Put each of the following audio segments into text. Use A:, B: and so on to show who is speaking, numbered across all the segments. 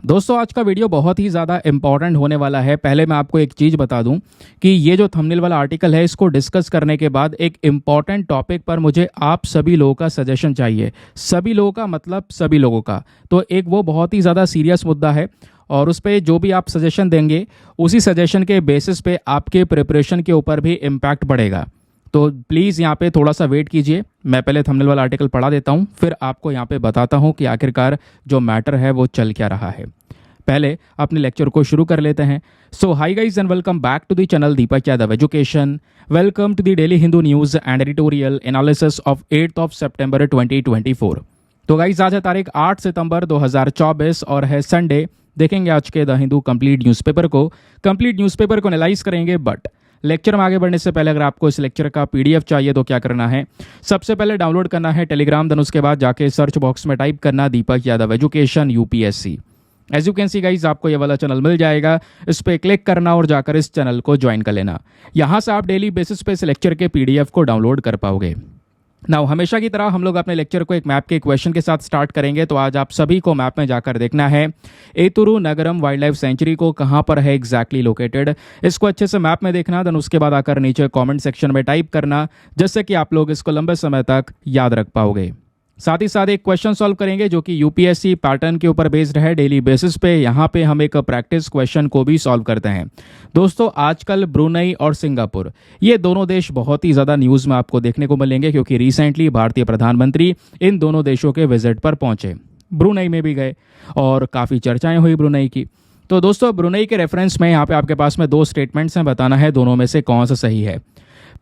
A: दोस्तों आज का वीडियो बहुत ही ज़्यादा इंपॉर्टेंट होने वाला है। पहले मैं आपको एक चीज़ बता दूं कि ये जो थंबनेल वाला आर्टिकल है इसको डिस्कस करने के बाद एक इम्पॉर्टेंट टॉपिक पर मुझे आप सभी लोगों का सजेशन चाहिए। सभी लोगों का मतलब सभी लोगों का। तो एक वो बहुत ही ज़्यादा सीरियस मुद्दा है और उस पर जो भी आप सजेशन देंगे उसी सजेशन के बेसिस पे आपके प्रिपरेशन के ऊपर भी इम्पैक्ट पड़ेगा। तो प्लीज़ यहाँ पे थोड़ा सा वेट कीजिए। मैं पहले थंबनेल वाला आर्टिकल पढ़ा देता हूँ, फिर आपको यहाँ पे बताता हूँ कि आखिरकार जो मैटर है वो चल क्या रहा है। पहले अपने लेक्चर को शुरू कर लेते हैं। So hi guys and welcome back to the channel Deepak Yadav education. Welcome to the daily Hindu news and editorial analysis of 8 सितंबर 2024। तो गाइस आज है तारीख 8 सितंबर 2024 और है संडे। देखेंगे आज के द हिंदू कंप्लीट न्यूज़पेपर को एनालाइज करेंगे। बट लेक्चर में आगे बढ़ने से पहले अगर आपको इस लेक्चर का पीडीएफ चाहिए तो क्या करना है, सबसे पहले डाउनलोड करना है टेलीग्राम, देन उसके बाद जाके सर्च बॉक्स में टाइप करना Deepak Yadav education UPSC. As you can see guys आपको ये वाला चैनल मिल जाएगा, इस पर क्लिक करना और जाकर इस चैनल को ज्वाइन कर लेना। यहाँ से आप डेली बेसिस पे इस लेक्चर के पीडीएफ को डाउनलोड कर पाओगे। नाउ हमेशा की तरह हम लोग अपने लेक्चर को एक मैप के क्वेश्चन के साथ स्टार्ट करेंगे। तो आज आप सभी को मैप में जाकर देखना है एतुरु नगरम वाइल्ड लाइफ सेंचुरी को कहाँ पर है एग्जैक्टली लोकेटेड। इसको अच्छे से मैप में देखना, देन उसके बाद आकर नीचे कमेंट सेक्शन में टाइप करना, जिससे कि आप लोग इसको लंबे समय तक याद रख पाओगे। साथ ही साथ एक क्वेश्चन सॉल्व करेंगे जो कि यूपीएससी पैटर्न के ऊपर बेस्ड है डेली बेसिस पे। यहाँ पे हम एक प्रैक्टिस क्वेश्चन को भी सॉल्व करते हैं। दोस्तों आजकल ब्रुनई और सिंगापुर ये दोनों देश बहुत ही ज़्यादा न्यूज़ में आपको देखने को मिलेंगे, क्योंकि रिसेंटली भारतीय प्रधानमंत्री इन दोनों देशों के विजिट पर पहुंचे। ब्रुनई में भी गए और काफ़ी चर्चाएं हुई ब्रुनई की। तो दोस्तों ब्रुनई के रेफरेंस में यहाँ पे आपके पास में दो स्टेटमेंट्स हैं, बताना है दोनों में से कौन सा सही है।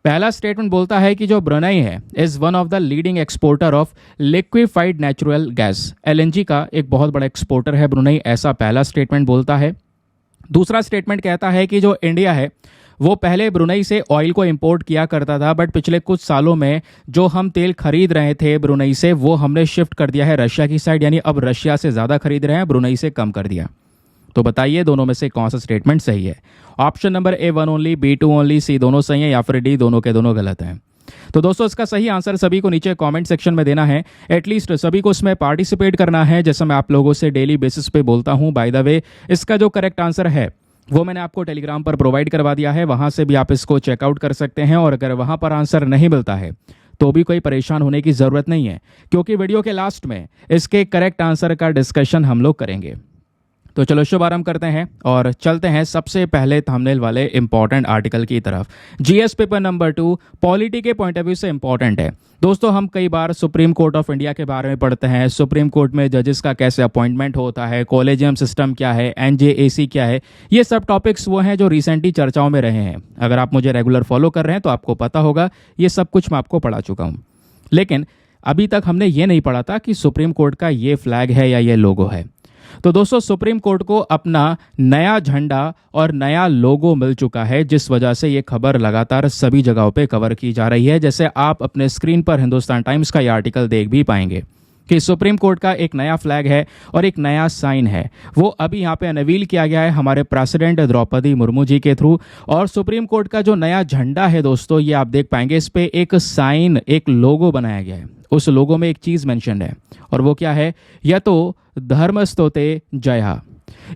A: पहला स्टेटमेंट बोलता है कि जो ब्रुनई है is one of the leading exporter of liquefied natural gas. LNG का एक बहुत बड़ा एक्सपोर्टर है ब्रुनई, ऐसा पहला स्टेटमेंट बोलता है। दूसरा स्टेटमेंट कहता है कि जो इंडिया है वो पहले ब्रुनई से ऑयल को इंपोर्ट किया करता था, बट पिछले कुछ सालों में जो हम तेल खरीद रहे थे ब्रुनई से वो हमने शिफ्ट कर दिया है रशिया की साइड, यानी अब रशिया से ज़्यादा खरीद रहे हैं, ब्रुनई से कम कर दिया। तो बताइए दोनों में से कौन सा स्टेटमेंट सही है। Option number A 1 only, B 2 only, C दोनों सही है या फिर डी दोनों के दोनों गलत हैं। तो दोस्तों इसका सही आंसर सभी को नीचे कमेंट सेक्शन में देना है। एटलीस्ट सभी को इसमें पार्टिसिपेट करना है, जैसा मैं आप लोगों से डेली बेसिस पे बोलता हूँ। बाय द वे इसका जो करेक्ट आंसर है वो मैंने आपको टेलीग्राम पर प्रोवाइड करवा दिया है, वहाँ से भी आप इसको चेकआउट कर सकते हैं। और अगर वहाँ पर आंसर नहीं मिलता है तो भी कोई परेशान होने की ज़रूरत नहीं है, क्योंकि वीडियो के लास्ट में इसके करेक्ट आंसर का डिस्कशन हम लोग करेंगे। तो चलो शुभारंभ करते हैं और चलते हैं सबसे पहले थंबनेल वाले इंपॉर्टेंट आर्टिकल की तरफ। जीएस पेपर नंबर 2 पॉलिटी के पॉइंट ऑफ व्यू से इंपॉर्टेंट है। दोस्तों हम कई बार सुप्रीम कोर्ट ऑफ इंडिया के बारे में पढ़ते हैं, सुप्रीम कोर्ट में जजेस का कैसे अपॉइंटमेंट होता है, कॉलेजियम सिस्टम क्या है, एनजेएसी क्या है, ये सब टॉपिक्स वो हैं जो रिसेंटली चर्चाओं में रहे हैं। अगर आप मुझे रेगुलर फॉलो कर रहे हैं तो आपको पता होगा ये सब कुछ मैं आपको पढ़ा चुका हूँ। लेकिन अभी तक हमने ये नहीं पढ़ा था कि सुप्रीम कोर्ट का ये फ्लैग है या ये लोगो है। तो दोस्तों सुप्रीम कोर्ट को अपना नया झंडा और नया लोगो मिल चुका है, जिस वजह से ये खबर लगातार सभी जगहों पे कवर की जा रही है। जैसे आप अपने स्क्रीन पर हिंदुस्तान टाइम्स का ये आर्टिकल देख भी पाएंगे कि सुप्रीम कोर्ट का एक नया फ्लैग है और एक नया साइन है। वो अभी यहाँ पे अनवील किया गया है हमारे प्रेसिडेंट द्रौपदी मुर्मू जी के थ्रू। और सुप्रीम कोर्ट का जो नया झंडा है दोस्तों, ये आप देख पाएंगे, इस पे एक साइन, एक लोगो बनाया गया है। उस लोगो में एक चीज़ मेंशन है और वो क्या है, या तो धर्मस्तोते जया,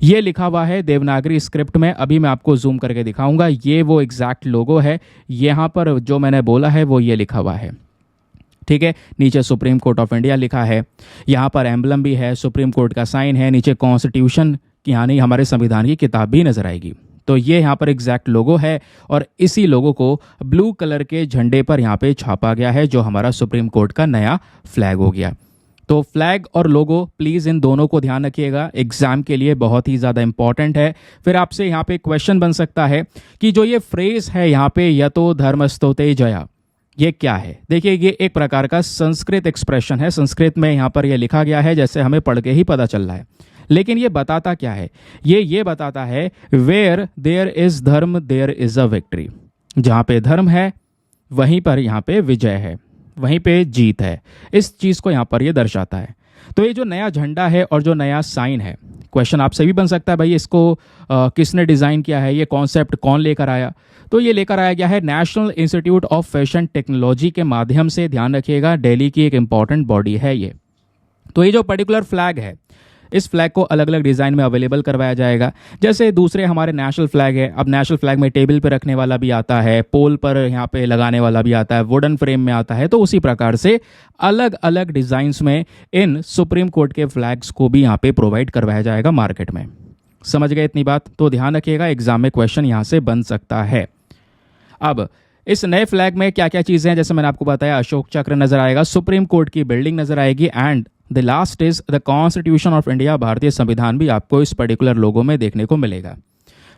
A: ये लिखा हुआ है देवनागरी स्क्रिप्ट में। अभी मैं आपको जूम करके दिखाऊंगा, ये वो एग्जैक्ट लोगो है। यहाँ पर जो मैंने बोला है वो ये लिखा हुआ है, ठीक है। नीचे सुप्रीम कोर्ट ऑफ इंडिया लिखा है, यहाँ पर एम्बलम भी है, सुप्रीम कोर्ट का साइन है, नीचे कॉन्स्टिट्यूशन यानी हमारे संविधान की किताब भी नजर आएगी। तो ये यहाँ पर एग्जैक्ट लोगो है और इसी लोगो को ब्लू कलर के झंडे पर यहाँ पे छापा गया है, जो हमारा सुप्रीम कोर्ट का नया फ्लैग हो गया। तो फ्लैग और लोगो प्लीज़ इन दोनों को ध्यान रखिएगा, एग्जाम के लिए बहुत ही ज़्यादा इंपॉर्टेंट है। फिर आपसे यहाँ पे क्वेश्चन बन सकता है कि जो ये फ्रेज है यहाँ पे, या तो धर्मस्तोते जया, ये क्या है। देखिए ये एक प्रकार का संस्कृत एक्सप्रेशन है, संस्कृत में यहाँ पर ये लिखा गया है, जैसे हमें पढ़ के ही पता चल रहा है। लेकिन ये बताता क्या है, ये बताता है वेयर देयर इज धर्म देयर इज अ विक्ट्री। जहाँ पे धर्म है वहीं पर यहाँ पे विजय है, वहीं पे जीत है। इस चीज़ को यहाँ पर ये दर्शाता है। तो ये जो नया झंडा है और जो नया साइन है, क्वेश्चन आपसे भी बन सकता है भाई इसको किसने डिज़ाइन किया है, ये कॉन्सेप्ट कौन लेकर आया। तो ये लेकर आया गया है national institute of fashion technology के माध्यम से। ध्यान रखिएगा दिल्ली की एक इंपॉर्टेंट बॉडी है ये। तो ये जो पर्टिकुलर फ्लैग है इस फ्लैग को अलग अलग डिज़ाइन में अवेलेबल करवाया जाएगा। जैसे दूसरे हमारे नेशनल फ्लैग है, अब नेशनल फ्लैग में टेबल पे रखने वाला भी आता है, पोल पर यहाँ पे लगाने वाला भी आता है, वुडन फ्रेम में आता है। तो उसी प्रकार से अलग अलग डिज़ाइंस में इन सुप्रीम कोर्ट के फ्लैग्स को भी यहाँ पे प्रोवाइड करवाया जाएगा मार्केट में। समझ गए इतनी बात? तो ध्यान रखिएगा, एग्जाम में क्वेश्चन यहाँ से बन सकता है। अब इस नए फ्लैग में क्या क्या चीज़ें हैं, जैसे मैंने आपको बताया, अशोक चक्र नजर आएगा, सुप्रीम कोर्ट की बिल्डिंग नजर आएगी, and the last is the constitution of India, भारतीय संविधान भी आपको इस पर्टिकुलर लोगो में देखने को मिलेगा।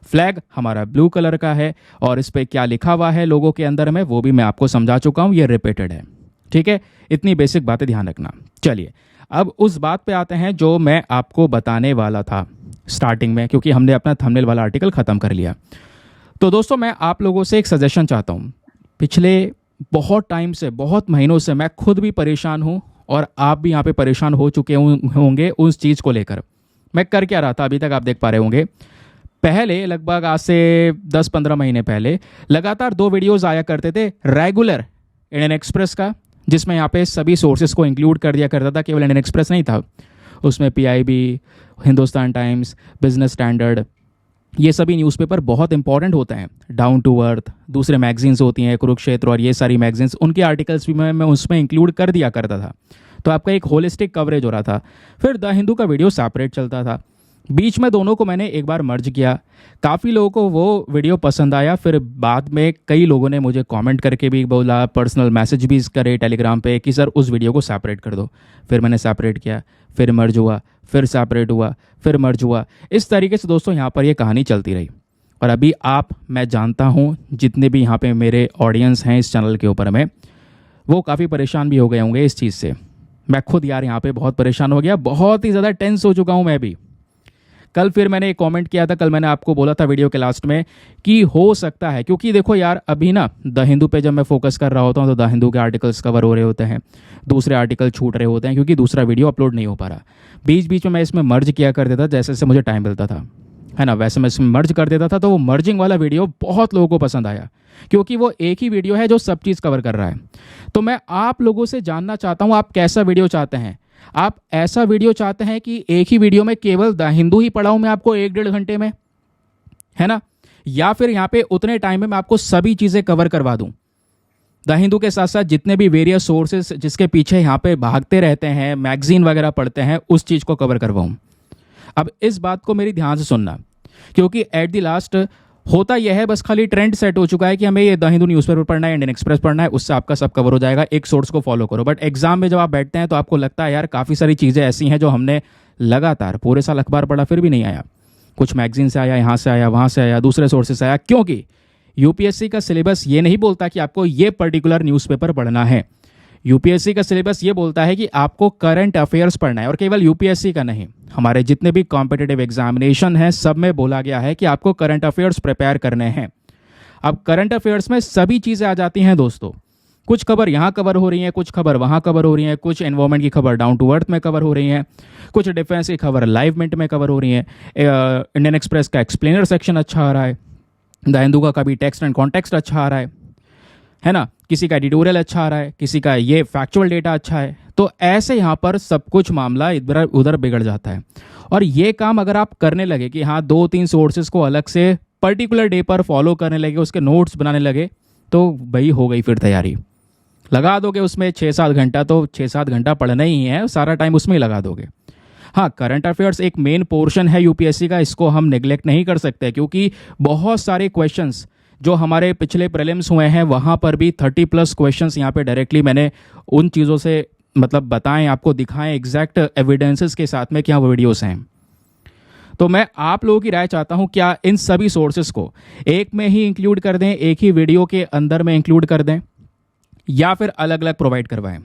A: फ्लैग हमारा ब्लू कलर का है और इस पर क्या लिखा हुआ है लोगों के अंदर में वो भी मैं आपको समझा चुका हूँ, ये रिपीटेड है। ठीक है, इतनी बेसिक बातें ध्यान रखना। चलिए अब उस बात पे आते हैं जो मैं आपको बताने वाला था स्टार्टिंग में, क्योंकि हमने अपना थंबनेल वाला आर्टिकल ख़त्म कर लिया। तो दोस्तों मैं आप लोगों से एक सजेशन चाहता हूँ। पिछले बहुत टाइम से, बहुत महीनों से मैं खुद भी परेशान हूँ और आप भी यहाँ पे परेशान हो चुके होंगे उस चीज़ को लेकर। मैं कर क्या रहा था अभी तक आप देख पा रहे होंगे। पहले लगभग आज से 10-15 महीने पहले लगातार 2 वीडियोस आया करते थे रेगुलर इंडियन एक्सप्रेस का, जिसमें यहाँ पे सभी सोर्सेज को इंक्लूड कर दिया करता था। केवल इंडियन एक्सप्रेस नहीं था, उसमें PIB, Hindustan times, business standard, ये सभी न्यूज़पेपर बहुत इंपॉर्टेंट होते हैं। डाउन टू अर्थ दूसरे मैगजीन्स होती हैं, कुरुक्षेत्र और ये सारी मैगजीन्स, उनके आर्टिकल्स भी मैं उसमें इंक्लूड कर दिया करता था। तो आपका एक होलिस्टिक कवरेज हो रहा था। फिर द हिंदू का वीडियो सेपरेट चलता था, बीच में दोनों को मैंने एक बार मर्ज किया। काफ़ी लोगों को वो वीडियो पसंद आया। फिर बाद में कई लोगों ने मुझे कमेंट करके भी बोला, पर्सनल मैसेज भी करे टेलीग्राम पे कि सर उस वीडियो को सेपरेट कर दो। फिर मैंने सेपरेट किया, फिर मर्ज हुआ, फिर सेपरेट हुआ, फिर मर्ज हुआ। इस तरीके से दोस्तों यहाँ पर ये कहानी चलती रही। और अभी आप, मैं जानता हूँ जितने भी यहाँ पे मेरे ऑडियंस हैं इस चैनल के ऊपर में, वो काफ़ी परेशान भी हो गए होंगे इस चीज़ से। मैं खुद यार यहाँ पे बहुत परेशान हो गया, बहुत ही ज़्यादा टेंस हो चुका हूँ मैं भी। कल फिर मैंने एक कमेंट किया था, कल मैंने आपको बोला था वीडियो के लास्ट में कि हो सकता है, क्योंकि देखो यार अभी ना द हिंदू पे जब मैं फोकस कर रहा होता हूँ तो द हिंदू के आर्टिकल्स कवर हो रहे होते हैं, दूसरे आर्टिकल छूट रहे होते हैं क्योंकि दूसरा वीडियो अपलोड नहीं हो पा रहा। बीच बीच में मैं इसमें मर्ज किया कर देता जैसे जैसे मुझे टाइम मिलता था, है ना, वैसे मैं इसमें मर्ज कर देता था। तो वो मर्जिंग वाला वीडियो बहुत लोगों को पसंद आया, क्योंकि वो एक ही वीडियो है जो सब चीज़ कवर कर रहा है। तो मैं आप लोगों से जानना चाहता हूँ, आप कैसा वीडियो चाहते हैं? आप ऐसा वीडियो चाहते हैं कि एक ही वीडियो में केवल द हिंदू ही पढ़ाऊं मैं आपको 1-1.5 घंटे में, है ना, या फिर यहाँ पे उतने टाइम में मैं आपको सभी चीज़ें कवर करवा दूं, द हिंदू के साथ साथ जितने भी वेरियस सोर्सेस जिसके पीछे यहाँ पे भागते रहते हैं, मैगजीन वगैरह पढ़ते हैं, उस चीज़ को कवर करवाऊं? अब इस बात को मेरी ध्यान से सुनना, क्योंकि एट द लास्ट होता यह है, बस खाली ट्रेंड सेट हो चुका है कि हमें ये द हिंदू न्यूज़पेपर पढ़ना है, इंडियन एक्सप्रेस पढ़ना है, उससे आपका सब कवर हो जाएगा, एक सोर्स को फॉलो करो। बट एग्जाम में जब आप बैठते हैं तो आपको लगता है यार काफ़ी सारी चीज़ें ऐसी हैं जो हमने लगातार पूरे साल अखबार पढ़ा फिर भी नहीं आया, कुछ मैगजीन से आया, यहाँ से आया, वहाँ से आया, दूसरे सोर्सेज से आया। क्योंकि UPSC का सिलेबस ये नहीं बोलता कि आपको ये पर्टिकुलर न्यूज़पेपर पढ़ना है। UPSC का सिलेबस ये बोलता है कि आपको करंट अफेयर्स पढ़ना है, और केवल UPSC का नहीं, हमारे जितने भी कॉम्पिटिटिव एग्जामिनेशन हैं सब में बोला गया है कि आपको करंट अफेयर्स प्रिपेयर करने हैं। अब करंट अफेयर्स में सभी चीज़ें आ जाती हैं दोस्तों, कुछ खबर यहाँ कवर हो रही हैं, कुछ खबर वहाँ कवर हो रही हैं, कुछ एनवायरमेंट की खबर डाउन टू अर्थ में कवर हो रही हैं, कुछ डिफेंस की खबर लाइव मिनट में कवर हो रही हैं। इंडियन एक्सप्रेस का एक्सप्लेनर सेक्शन अच्छा आ रहा है, द हिंदू का कभी टेक्स्ट एंड कॉन्टेक्स्ट अच्छा आ रहा है ना, किसी का एडिटोरियल अच्छा आ रहा है, किसी का ये फैक्चुअल डेटा अच्छा है। तो ऐसे यहाँ पर सब कुछ मामला इधर उधर बिगड़ जाता है। और ये काम अगर आप करने लगे कि हाँ 2-3 सोर्सेज को अलग से पर्टिकुलर डे पर फॉलो करने लगे, उसके नोट्स बनाने लगे, तो भाई हो गई फिर तैयारी। लगा दोगे उसमें 6-7 घंटा, तो 6-7 घंटा पढ़ना ही है, सारा टाइम उसमें ही लगा दोगे। हाँ, करंट अफेयर्स एक मेन पोर्शन है UPSC का, इसको हम नेग्लेक्ट नहीं कर सकते, क्योंकि बहुत सारे क्वेश्चंस जो हमारे पिछले प्रीलिम्स हुए हैं वहाँ पर भी 30+ क्वेश्चंस यहाँ पे डायरेक्टली मैंने उन चीज़ों से मतलब बताएं, आपको दिखाएं एग्जैक्ट एविडेंसेस के साथ में, क्या वो वीडियोस हैं। तो मैं आप लोगों की राय चाहता हूँ, क्या इन सभी सोर्सेस को एक में ही इंक्लूड कर दें, एक ही वीडियो के अंदर में इंक्लूड कर दें, या फिर अलग अलग प्रोवाइड करवाएं?